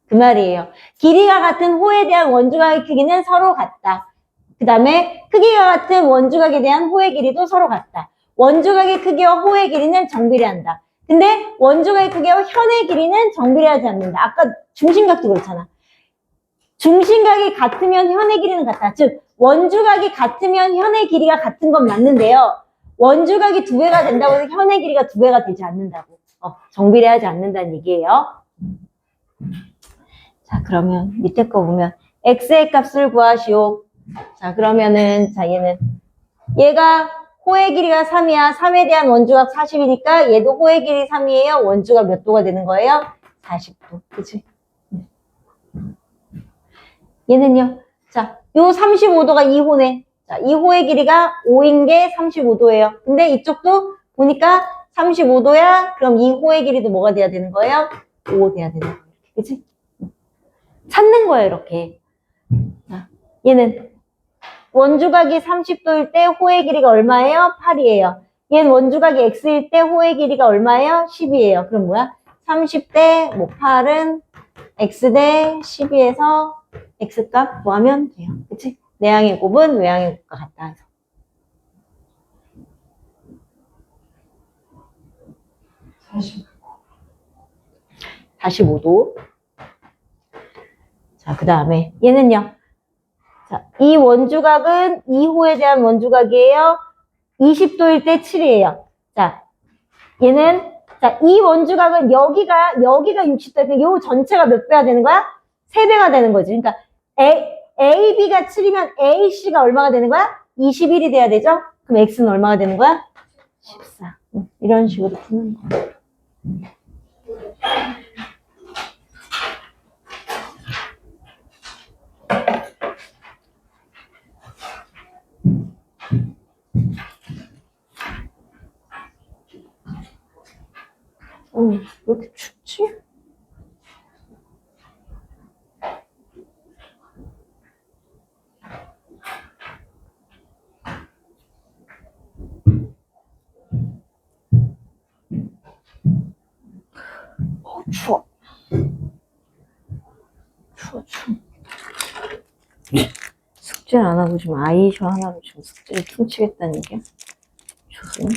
그 말이에요. 길이가 같은 호에 대한 원주각의 크기는 서로 같다. 그 다음에 크기가 같은 원주각에 대한 호의 길이도 서로 같다. 원주각의 크기와 호의 길이는 정비례한다. 근데 원주각의 크기와 현의 길이는 정비례하지 않는다. 아까 중심각도 그렇잖아. 중심각이 같으면 현의 길이는 같다. 즉 원주각이 같으면 현의 길이가 같은 건 맞는데요. 원주각이 2배가 된다고 해서 현의 길이가 2배가 되지 않는다고. 정비례하지 않는다는 얘기예요. 자, 그러면 밑에 거 보면 x의 값을 구하시오. 자, 그러면은 자 얘가 호의 길이가 3이야. 3에 대한 원주각 40이니까 얘도 호의 길이 3이에요. 원주가 몇 도가 되는 거예요? 40도. 그치? 얘는요. 자, 요 35도가 2호네. 자, 2호의 길이가 5인 게 35도예요. 근데 이쪽도 보니까 35도야. 그럼 2호의 길이도 뭐가 돼야 되는 거예요? 5 돼야 되는 거예요. 그치? 찾는 거예요, 이렇게. 자, 얘는 원주각이 30도일 때 호의 길이가 얼마예요? 8이에요. 얘는 원주각이 x일 때 호의 길이가 얼마예요? 10이에요. 그럼 뭐야? 30대 뭐 8은 x 대 12에서 x값 구하면 돼요. 그치? 내항의 곱은 외항의 곱과 같다 해서. 45도. 자, 그 다음에 얘는요. 자, 이 원주각은 2호에 대한 원주각이에요. 20도일 때 7이에요. 자, 얘는 자, 이 원주각은 여기가 60도니까 요 전체가 몇 배가 되는 거야? 3배가 되는 거지. 그러니까 AB가 7이면 AC가 얼마가 되는 거야? 21이 돼야 되죠? 그럼 X는 얼마가 되는 거야? 14. 이런 식으로 푸는 거야. 왜 이렇게 춥지? 추워. 추워. 숙제를 안 하고 지금 아이셔 하나로 지금 숙제를 퉁치겠다는 게 좋으네.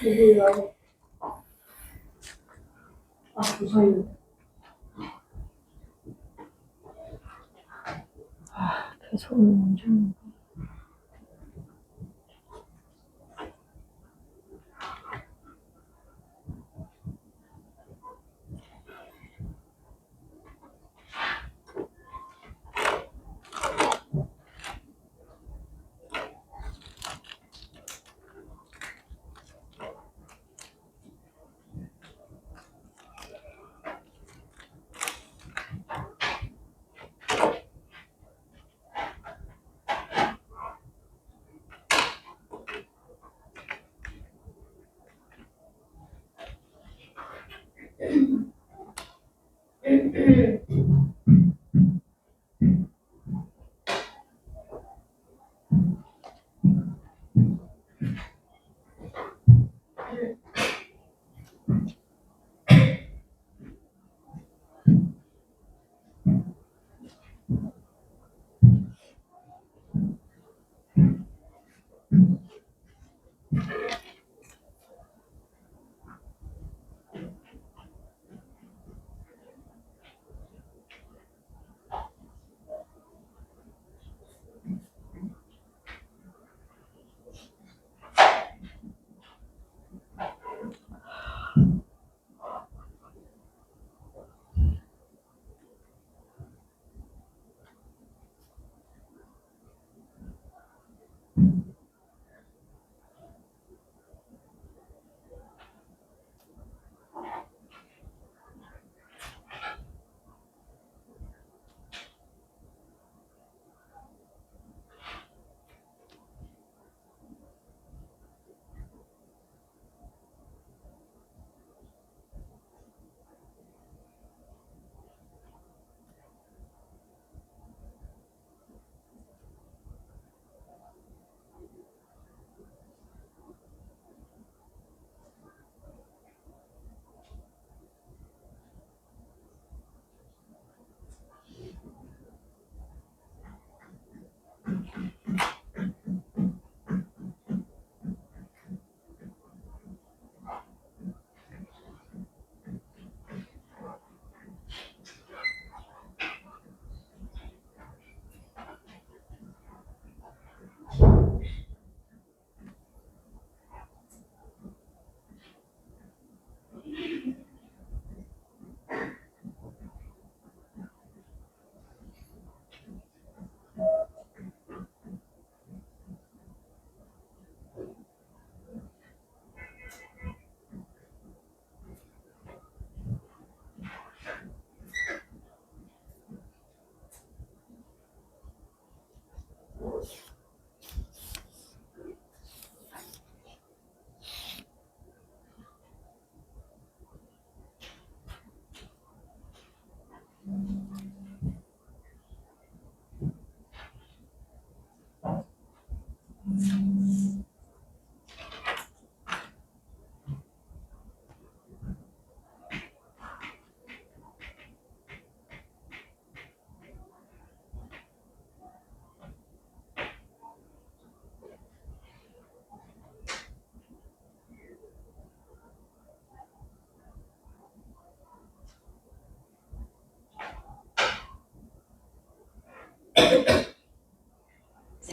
누구요? 무서워. 계속 먼저.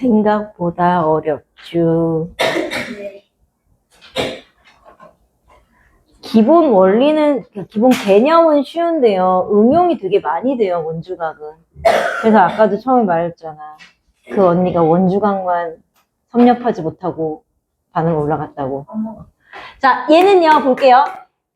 생각보다 어렵죠. 네. 기본 원리는, 기본 개념은 쉬운데요. 응용이 되게 많이 돼요, 원주각은. 그래서 아까도 처음에 말했잖아. 그 언니가 원주각만 섭렵하지 못하고 반응 올라갔다고. 자, 얘는요, 볼게요.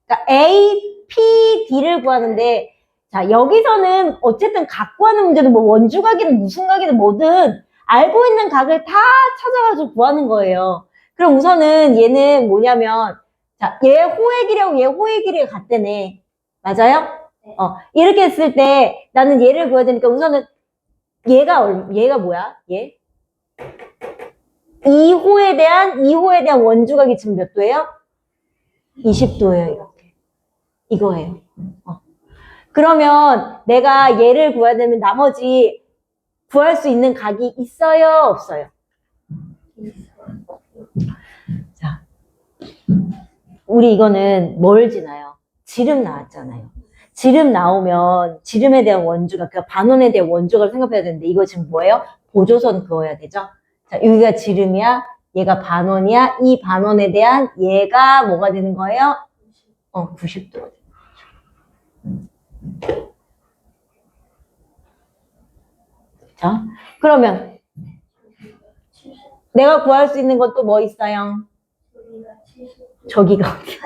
그러니까 A, P, D를 구하는데, 자, 여기서는 어쨌든 각 구하는 문제는 뭐 원주각이든 무슨 각이든 뭐든 알고 있는 각을 다 찾아가지고 구하는 거예요. 그럼 우선은 얘는 뭐냐면, 자, 얘 호의 길이하고 얘 호의 길이가 같다네. 맞아요? 네. 이렇게 했을 때 나는 얘를 구해야 되니까 우선은 얘가 뭐야? 얘? 2호에 대한 원주각이 지금 몇 도예요? 20도예요, 이렇게. 이거예요. 그러면 내가 얘를 구해야 되면 나머지 구할 수 있는 각이 있어요, 없어요? 자, 우리 이거는 뭘 지나요? 지름 나왔잖아요. 지름 나오면 지름에 대한 원주각, 그 반원에 대한 원주각을 생각해야 되는데 이거 지금 뭐예요? 보조선 그어야 되죠? 자, 여기가 지름이야, 얘가 반원이야, 이 반원에 대한 얘가 뭐가 되는 거예요? 90도가 되는 거죠. 자, 그러면 내가 구할 수 있는 것도 뭐 있어요? 저기가 어디야?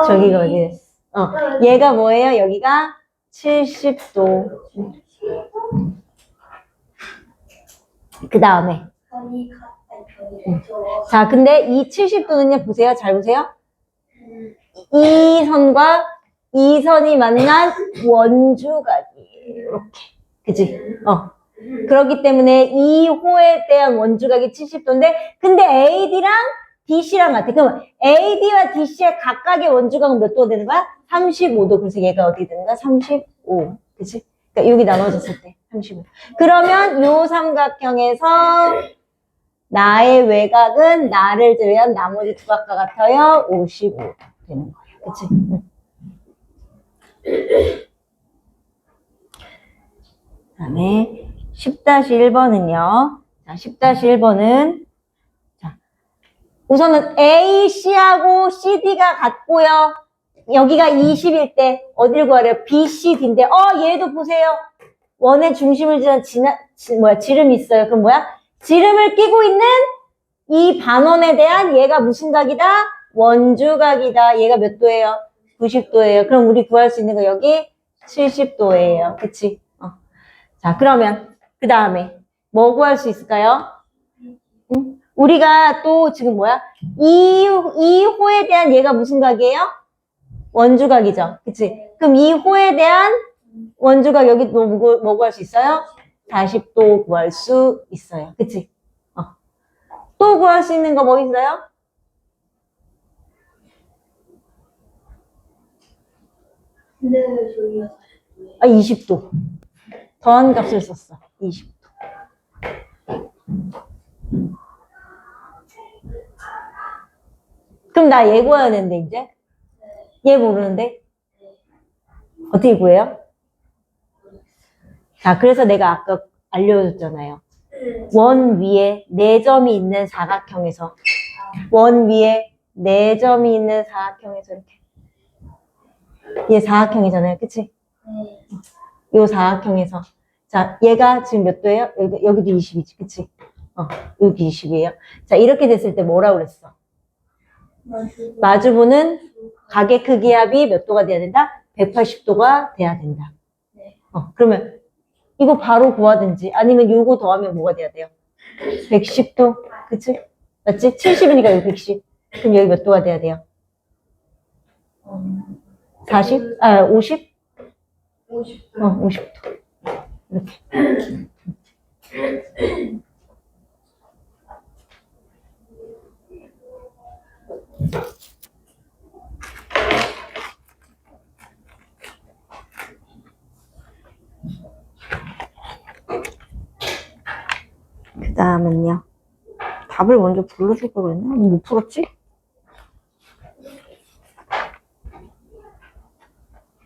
저기가 어디야? 얘가 뭐예요? 여기가 70도. 그 다음에. 자, 근데 이 70도는요, 보세요. 잘 보세요. 이 선과 이 선이 만난 원주각이에요. 이렇게. 그치? 그렇기 때문에 이 호에 대한 원주각이 70도인데, 근데 AD랑 DC랑 같아. 그럼 AD와 DC의 각각의 원주각은 몇 도가 되는 거야? 35도. 그래서 얘가 어떻게 되는 거야? 35. 그치? 그러니까 여기 나눠졌을 때 35. 그러면 요 삼각형에서 나의 외곽은 나를 제외한 나머지 두 각과 같아요. 55 되는 거예요. 그치? 그 다음에 10-1번은요. 자, 10-1번은 우선은 A, C하고 CD가 같고요. 여기가 20일 때 어딜 구하래요? B, C, D인데 얘도 보세요. 원의 중심을 지난 지름이 있어요. 그럼 뭐야? 지름을 끼고 있는 이 반원에 대한 얘가 무슨 각이다? 원주각이다. 얘가 몇 도예요? 90도예요. 그럼 우리 구할 수 있는 거 여기 70도예요. 그치? 자, 그러면 그 다음에 뭐 구할 수 있을까요? 응? 우리가 또 지금 뭐야? 이 호에 대한 얘가 무슨 각이에요? 원주각이죠. 그치? 그럼 이 호에 대한 원주각 여기 뭐 구할 수 있어요? 40도 구할 수 있어요. 그치? 또 구할 수 있는 거 뭐 있어요? 근데 저기가 20도. 더한 값을 썼어. 20도. 그럼 나 얘 구해야 되는데, 이제? 얘 모르는데? 어떻게 구해요? 자, 그래서 내가 아까 알려줬잖아요. 원 위에 4점이 있는 사각형에서, 원 위에 4점이 있는 사각형에서 이렇게. 얘 사각형이잖아요. 그치? 요 사각형에서. 자, 얘가 지금 몇 도예요? 여기도 20이지. 그치? 여기 20이에요. 자, 이렇게 됐을 때 뭐라고 그랬어? 마주보는 각의 크기 합이 몇 도가 돼야 된다? 180도가 돼야 된다. 그러면 이거 바로 구하든지 아니면 요거 더하면 뭐가 돼야 돼요? 110도. 그치? 맞지? 70이니까 여기 110. 그럼 여기 몇 도가 돼야 돼요? 40? 50? 50도. 50도. 이렇게. 그 다음은요. 답을 먼저 불러줄 걸 그랬나? 못 풀었지?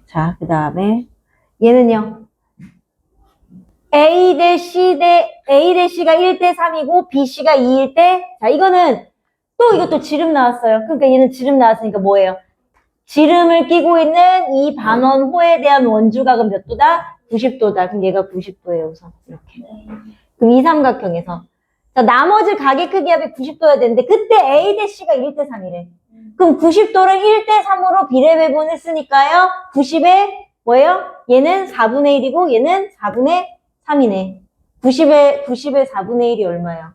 자, 그 다음에 얘는요. A 대 C A 대 C가 1대 3이고 B C가 2일 때, 자, 이거는 또 이것도 지름 나왔어요. 그러니까 얘는 지름 나왔으니까 뭐예요? 지름을 끼고 있는 이 반원호에 대한 원주각은 몇 도다? 90도다. 그럼 얘가 90도예요, 우선. 이렇게. 그럼 이 삼각형에서. 자, 나머지 각의 크기 합이 90도여야 되는데, 그때 A 대 C가 1대 3이래. 그럼 90도를 1대 3으로 비례 배분했으니까요. 90에 뭐예요? 얘는 4분의 1이고 얘는 4분의 3이네. 90에 4분의 1이 얼마야?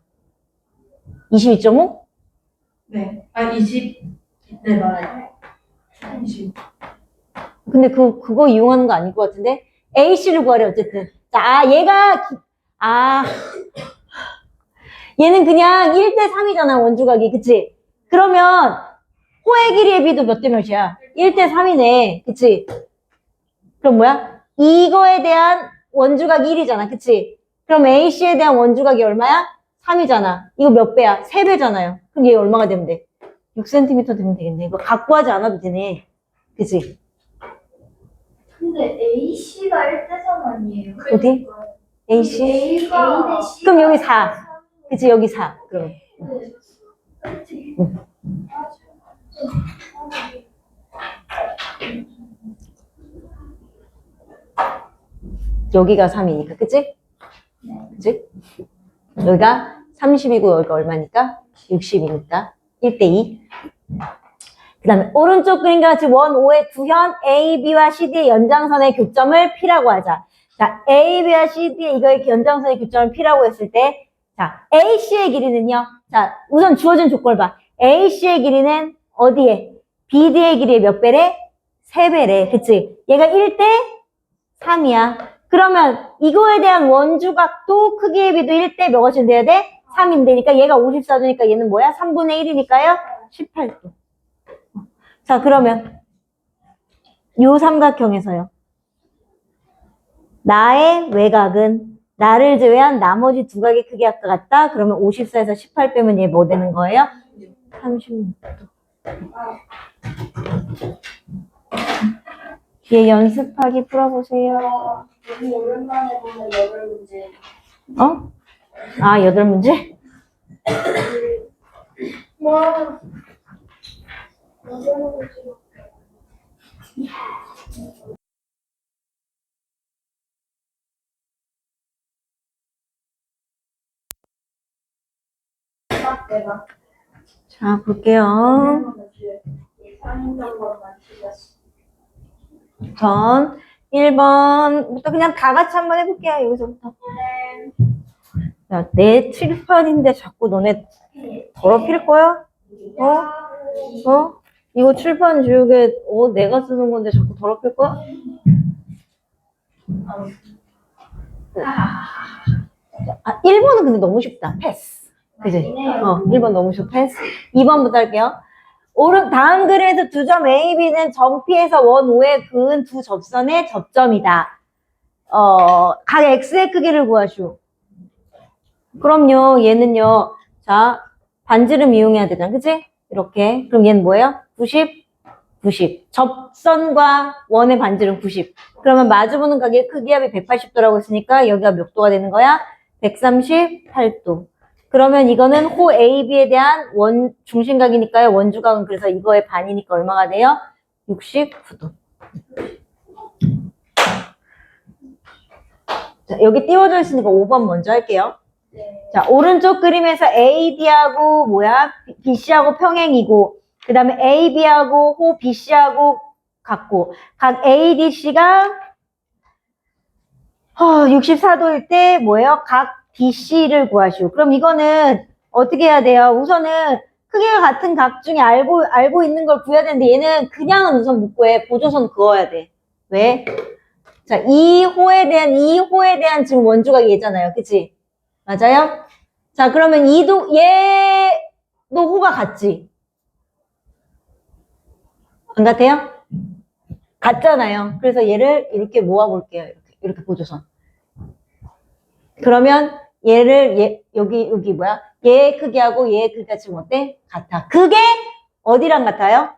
22.5? 네. 아, 20. 네, 맞아요. 20. 근데 그거 이용하는 거 아닐 것 같은데? AC를 구하래, 어쨌든. 자, 얘는 그냥 1대 3이잖아, 원주각이. 그치? 그러면, 호의 길이의 비도 몇 대 몇이야? 1대 3이네. 그치? 그럼 뭐야? 이거에 대한 원주각이 1이잖아. 그치? 그럼 AC에 대한 원주각이 얼마야? 3이잖아. 이거 몇 배야? 3배잖아요. 그럼 얘 얼마가 되면 돼? 6cm 되면 되겠네. 이거 갖고 하지 않아도 되네. 그치? 근데 AC가 1대 3 아니에요? 어디? AC? A가 그럼 여기 4. 그치? 여기 4. 그럼. 여기가 3이니까. 그치? 그치? 여기가 30이고 여기가 얼마니까? 60이니까. 1대2. 그 다음에 오른쪽 그림과 같이 원 5의 구현 A, B와 CD의 연장선의 교점을 P라고 하자. 자, A, B와 CD의 이거의 연장선의 교점을 P라고 했을 때, 자, AC의 길이는요. 자, 우선 주어진 조건을 봐. AC의 길이는 어디에? BD의 길이의 몇 배래? 3배래. 그치? 얘가 1대 3이야. 그러면 이거에 대한 원주각도 크기의 비도 1대 몇이 돼야 돼? 3인데니까 얘가 54도니까 얘는 뭐야? 3분의 1이니까요? 18도. 자, 그러면 요 삼각형에서요. 나의 외곽은 나를 제외한 나머지 두 각의 크기 아까 같다? 그러면 54에서 18 빼면 얘 뭐 되는 거예요? 36도. 얘 연습하기 풀어보세요. 너무 오랜만에 보는 여덟 문제. 어? 아, 8문제? 와. 여덟 문제. 내가 자, 볼게요. 3인정만 틀렸어. 우선 1번부터 그냥 다 같이 한번 해볼게요. 여기서부터. 야, 내 칠판인데 자꾸 너네 더럽힐 거야? 어? 이거 칠판 지우개 내가 쓰는 건데 자꾸 더럽힐 거야? 아, 1번은 근데 너무 쉽다. 패스. 그지? 1번 너무 쉽다. 패스. 2번부터 할게요. 다음 그림에서 두 점 A, B는 점 P에서 원 5에 그은 두 접선의 접점이다. 각 X의 크기를 구하시오. 그럼요, 얘는요. 자, 반지름 이용해야 되잖아. 그치? 이렇게. 그럼 얘는 뭐예요? 90, 90. 접선과 원의 반지름 90. 그러면 마주보는 각의 크기 합이 180도라고 했으니까 여기가 몇 도가 되는 거야? 138도. 그러면 이거는 호 AB에 대한 중심각이니까요. 원주각은 그래서 이거의 반이니까 얼마가 돼요? 69도. 자, 여기 띄워져 있으니까 5번 먼저 할게요. 자, 오른쪽 그림에서 AD하고 BC하고 평행이고, 그 다음에 AB하고 호 BC하고 같고, 각 ADC가 64도일 때 각 BC를 구하시오. 그럼 이거는 어떻게 해야 돼요? 우선은 크기가 같은 각 중에 알고 있는 걸 구해야 되는데 얘는 그냥은 우선 못 구해. 보조선 그어야 돼. 왜? 자, 이 호에 대한 지금 원주각이 얘잖아요. 그치? 맞아요? 자, 그러면 얘도 호가 같지? 안 같아요? 같잖아요. 그래서 얘를 이렇게 모아볼게요. 이렇게 보조선. 그러면 여기 얘의 크기하고 얘의 크기가 지금 어때? 같아. 그게 어디랑 같아요?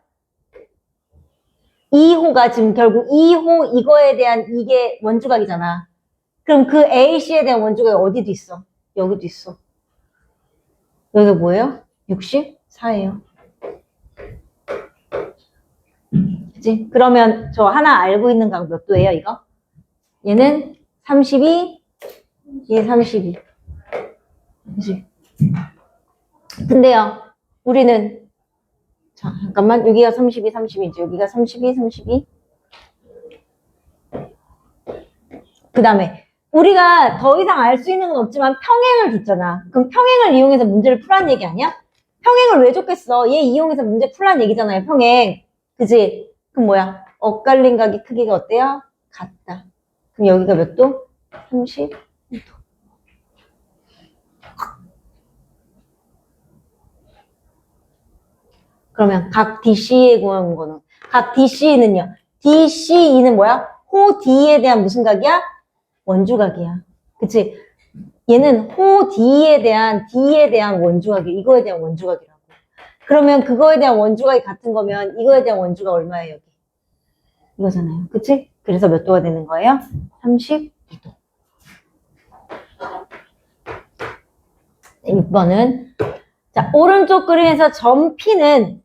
2호가 지금 결국 2호 이거에 대한 이게 원주각이잖아. 그럼 그 AC에 대한 원주각이 어디도 있어? 여기도 있어. 여기가 뭐예요? 64예요. 그치? 그러면 저 하나 알고 있는 각 몇 도예요, 이거? 얘는 32, 얘 32. 그치? 근데요, 우리는, 자, 잠깐만, 여기가 32, 32이죠. 여기가 32, 32. 그 다음에, 우리가 더 이상 알 수 있는 건 없지만 평행을 줬잖아. 그럼 평행을 이용해서 문제를 풀란 얘기 아니야? 평행을 왜 줬겠어? 얘 이용해서 문제 풀란 얘기잖아요, 평행. 그치? 그럼 뭐야? 엇갈린 각의 크기가 어때요? 같다. 그럼 여기가 몇 도? 32도. 그러면 각 DC에 구한 거는, 각 DC는요, DCE는 뭐야? 호 D에 대한 무슨 각이야? 원주각이야. 그치? 얘는 호 D에 대한 원주각이, 이거에 대한 원주각이라고. 그러면 그거에 대한 원주각이 같은 거면 이거에 대한 원주가 얼마예요, 여기? 이거잖아요. 그치? 그래서 몇 도가 되는 거예요? 32도. 6번은, 자, 오른쪽 그림에서 점 P는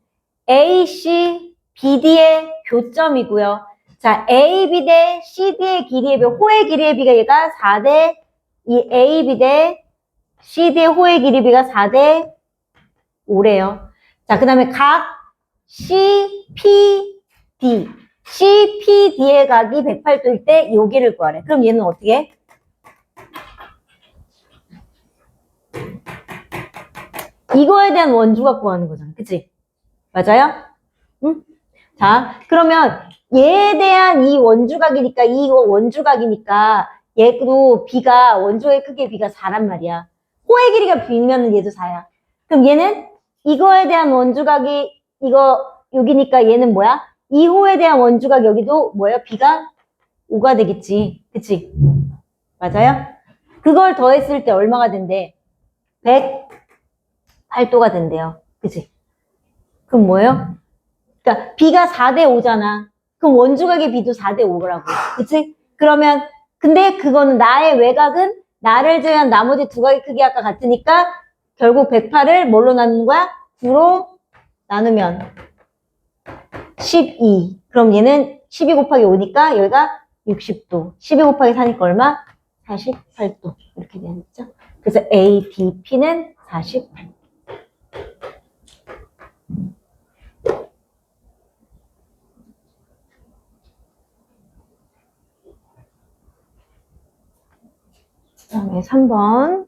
AC, BD의 교점이고요. 자, AB 대 CD의 길이의 비, 호의 길이의 비가 얘가 4대, 이 AB 대 CD의 호의 길이 비가 4대 5래요. 자, 그 다음에 각 CPD. CPD의 각이 108도일 때 여기를 구하래. 그럼 얘는 어떻게 해? 이거에 대한 원주각 구하는 거잖아. 그치? 맞아요? 응? 자, 그러면 얘에 대한 이 원주각이니까, 얘도 B가, 원주각의 크기의 B가 4란 말이야. 호의 길이가 B면은 얘도 4야. 그럼 얘는 이거에 대한 원주각이, 이거, 여기니까 얘는 뭐야? 이 호에 대한 원주각 여기도 뭐야? B가 5가 되겠지. 그치? 맞아요? 그걸 더했을 때 얼마가 된대? 108도가 된대요. 그치? 그럼 뭐예요? 그러니까 B가 4대 5잖아. 그럼 원주각의 B도 4대 5라고. 그치? 그러면 근데 그거는 나의 외곽은 나를 제외한 나머지 두 각의 크기 아까 같으니까 결국 108을 뭘로 나누는 거야? 9로 나누면 12. 그럼 얘는 12 곱하기 5니까 여기가 60도. 12 곱하기 4니까 얼마? 48도. 이렇게 되겠죠? 그래서 ADP는 48도. 그다음에 3번.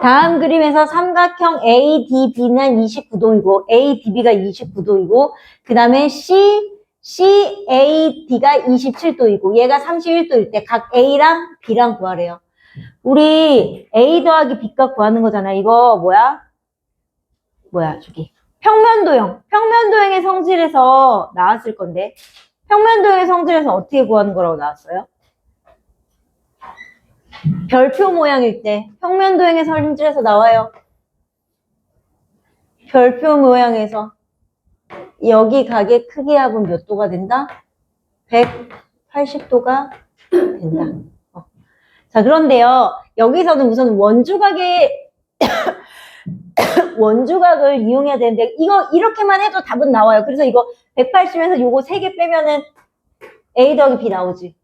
다음 그림에서 삼각형 ADB는 29도이고 ADB가 29도이고 그 다음에 CAD가 27도이고 얘가 31도일 때 각 A랑 B랑 구하래요. 우리 A 더하기 B값 구하는 거잖아. 이거 뭐야? 저기 평면도형의 성질에서 나왔을 건데 평면도형의 성질에서 어떻게 구하는 거라고 나왔어요? 별표 모양일 때 평면도형의 성질에서 나와요. 별표 모양에서 여기 각의 크기 합은 몇 도가 된다? 180도가 된다. 자, 그런데요. 여기서는 우선 원주각을 이용해야 되는데 이거 이렇게만 해도 답은 나와요. 그래서 이거 180에서 요거 3개 빼면은 A 더하기 B 나오지.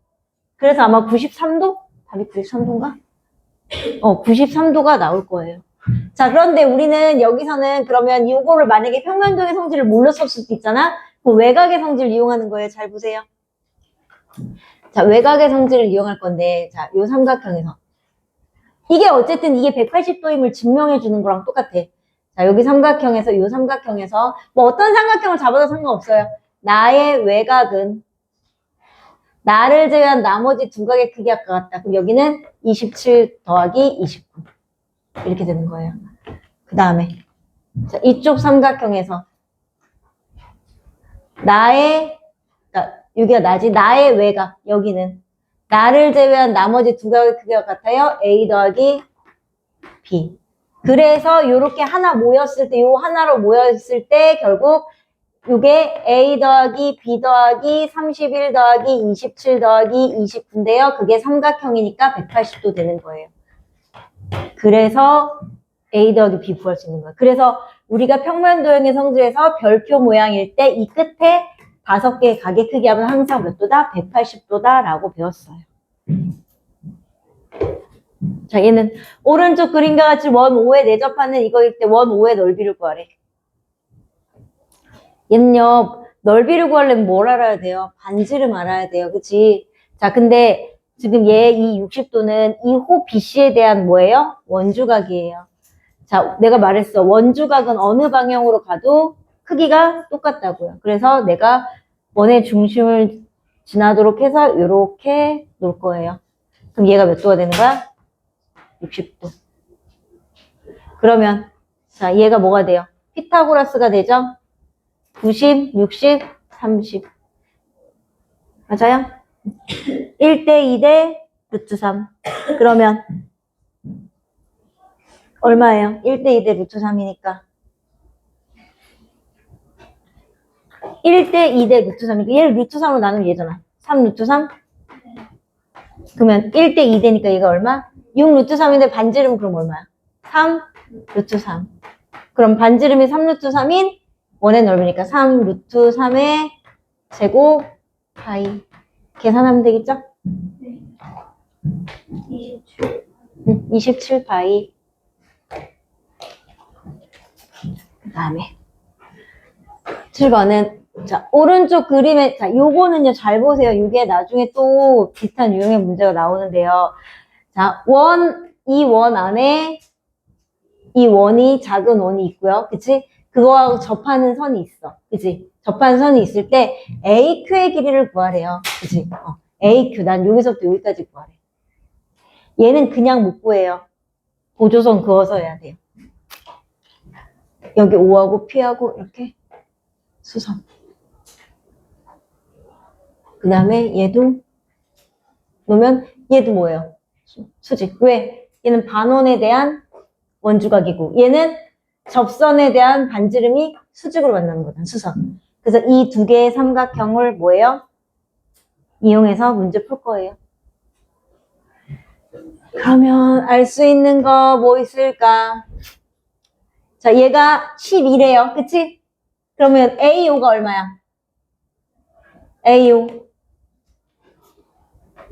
그래서 아마 93도? 답이 93도인가? 93도가 나올 거예요. 자, 그런데 우리는 여기서는 그러면 요거를 만약에 평면도의 성질을 몰랐을 수도 있잖아? 그럼 외곽의 성질을 이용하는 거예요. 잘 보세요. 자, 외곽의 성질을 이용할 건데, 자, 요 삼각형에서. 이게 어쨌든 이게 180도임을 증명해 주는 거랑 똑같아. 자, 여기 삼각형에서, 요 삼각형에서, 뭐 어떤 삼각형을 잡아도 상관없어요. 나의 외곽은 나를 제외한 나머지 두 각의 크기가 같다. 그럼 여기는 27 더하기 29. 이렇게 되는 거예요. 그 다음에 자, 이쪽 삼각형에서 그러니까 여기가 나지. 나의 외곽, 여기는 나를 제외한 나머지 두 각의 크기가 같아요. A 더하기 B. 그래서 요렇게 하나 모였을 때, 요 하나로 모였을 때 결국 요게 A 더하기 B 더하기 31 더하기 27 더하기 29인데요. 그게 삼각형이니까 180도 되는 거예요. 그래서 A 더하기 B 구할 수 있는 거예요. 그래서 우리가 평면도형의 성질에서 별표 모양일 때 이 끝에 5개의 가게 크기 하면 항상 몇 도다? 180도다 라고 배웠어요. 자, 얘는 오른쪽 그림과 같이 원 5에 내접하는 이거일 때 원 5의 넓이를 구하래. 얘는요, 넓이를 구하려면 뭘 알아야 돼요? 반지름 알아야 돼요. 그치? 자, 근데 지금 얘 이 60도는 이 호 BC에 대한 뭐예요? 원주각이에요. 자, 내가 말했어. 원주각은 어느 방향으로 가도 크기가 똑같다고요. 그래서 내가 원의 중심을 지나도록 해서 이렇게 놓을 거예요. 그럼 얘가 몇 도가 되는 거야? 60도. 그러면 자, 얘가 뭐가 돼요? 피타고라스가 되죠? 90, 60, 30. 맞아요? 1대 2대 루트 3. 그러면 얼마예요? 1대 2대 루트 3이니까. 1대 2대 루트 3이니까 얘를 루트 3으로 나누면 얘잖아. 3 루트 3? 그러면 1대 2대니까 얘가 얼마? 6 루트 3인데 반지름은 그럼 얼마야? 3 루트 3. 그럼 반지름이 3 루트 3인 원의 넓이니까 3 루트 3의 제곱 파이. 계산하면 되겠죠? 네. 27. 27 파이. 그 다음에 7번은 자 오른쪽 그림에 자 요거는요 잘 보세요. 이게 나중에 또 비슷한 유형의 문제가 나오는데요. 자 이 원 안에 이 원이 작은 원이 있고요. 그치? 그거하고 접하는 선이 있어. 그치? 접하는 선이 있을 때 AQ의 길이를 구하래요. 그치? AQ 난 여기서부터 여기까지 구하래. 얘는 그냥 못 구해요. 보조선 그어서 해야 돼요. 여기 O하고 P하고 이렇게 수선. 그 다음에 얘도 놓으면 얘도 뭐예요? 수직. 왜? 얘는 반원에 대한 원주각이고 얘는 접선에 대한 반지름이 수직으로 만나는 거다. 수선. 그래서 이 두 개의 삼각형을 뭐예요? 이용해서 문제 풀 거예요. 그러면 알 수 있는 거 뭐 있을까? 자, 얘가 12래요. 그치? 그러면 AO가 얼마야? AO.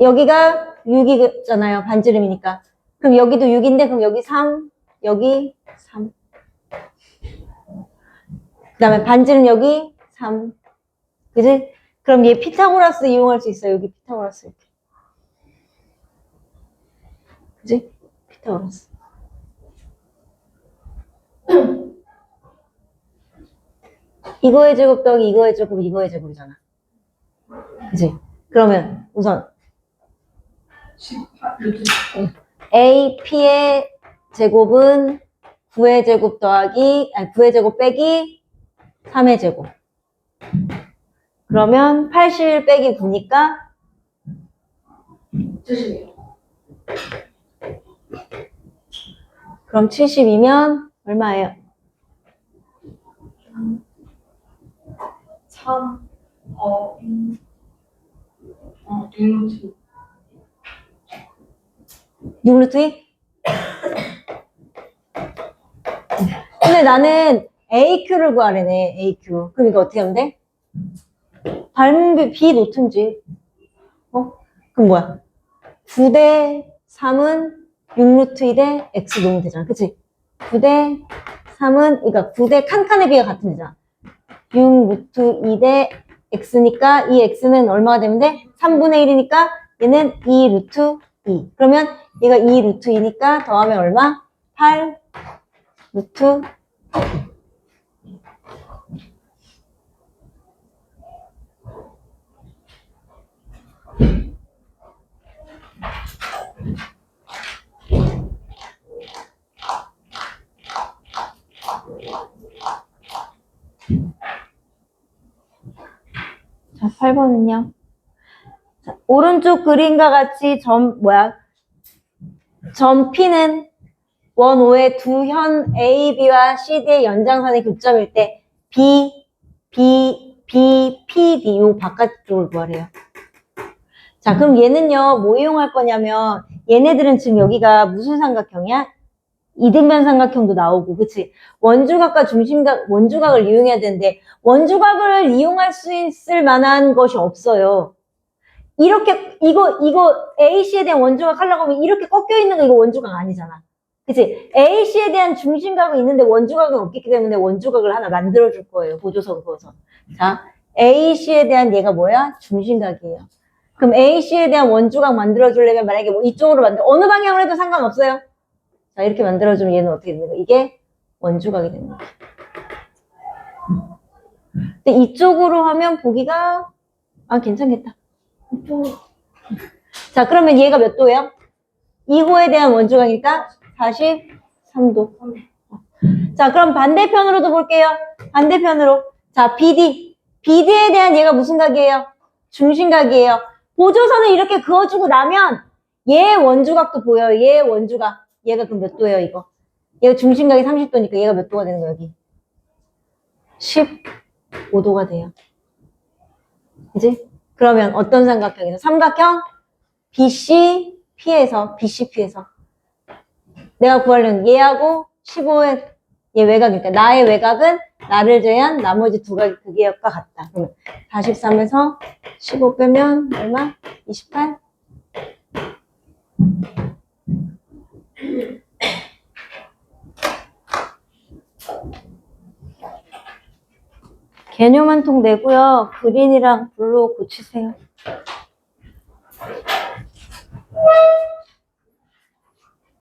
여기가 6이잖아요. 반지름이니까. 그럼 여기도 6인데 그럼 여기 3, 여기 3. 그 다음에 반지름 여기 3. 그치? 그럼 얘 피타고라스 이용할 수 있어요. 여기 피타고라스 이렇게. 그치? 피타고라스. 이거의 제곱 더하기 이거의 제곱, 이거의 제곱이잖아. 그치? 그러면 우선 18 루트 AP의 제곱은 9의 제곱 더하기, 아니 9의 제곱 빼기 3의 제곱. 그러면 81 빼기 9니까 70이요. 그럼 70이면 얼마예요? 3 6루트 6루트 2? 근데 나는 AQ를 구하래네, AQ. 그럼 이거 어떻게 하면 돼? 닮은 B 놓든지. 그럼 뭐야? 9대 3은 6루트 2대 X 놓으면 되잖아. 그치? 9대 3은, 그러니까 9대 칸칸의 B가 같은 데잖아. 6루트 2대 X니까 이 X는 얼마가 되면 돼? 3분의 1이니까 얘는 2 루트 2. 그러면 얘가 2 루트 2니까 더하면 얼마? 8 루트 8번은요. 자, 오른쪽 그림과 같이 점 P는 원 5의 두 현 A, B와 C, D의 연장선의 교점일 때 B, PD 요 바깥쪽을 구하래요. 자, 그럼 얘는요, 뭐 이용할 거냐면, 얘네들은 지금 여기가 무슨 삼각형이야? 이등변 삼각형도 나오고, 그치? 원주각과 원주각을 이용해야 되는데, 원주각을 이용할 수 있을 만한 것이 없어요. 이렇게, 이거 AC에 대한 원주각 하려고 하면 이렇게 꺾여 있는 거 이거 원주각 아니잖아. 그치? AC에 대한 중심각은 있는데 원주각은 없기 때문에 원주각을 하나 만들어줄 거예요. 보조선 그어서. 자, AC에 대한 얘가 뭐야? 중심각이에요. 그럼 AC에 대한 원주각 만들어주려면 만약에 뭐 이쪽으로 어느 방향으로 해도 상관없어요. 자, 이렇게 만들어주면 얘는 어떻게 되는 거야? 이게 원주각이 되는 거야. 근데 이쪽으로 하면 보기가, 괜찮겠다. 자, 그러면 얘가 몇 도예요? 2호에 대한 원주각이니까 43도. 자, 그럼 반대편으로도 볼게요. 반대편으로. 자, BD. BD에 대한 얘가 무슨 각이에요? 중심각이에요. 보조선을 이렇게 그어주고 나면 얘 원주각도 보여요. 얘 원주각. 얘가 그럼 몇 도예요, 이거? 얘가 중심각이 30도니까 얘가 몇 도가 되는 거야, 여기? 15도가 돼요. 그지? 그러면 어떤 삼각형에서? 삼각형 BC, P에서, BC, P에서. 내가 구하려는 얘하고 15의 얘 외곽이니까 나의 외곽은 나를 제한 나머지 두 각의 크기가 같다. 그러면 43에서 15 빼면 얼마? 28? 개념 한 통 내고요. 그린이랑 블루 고치세요.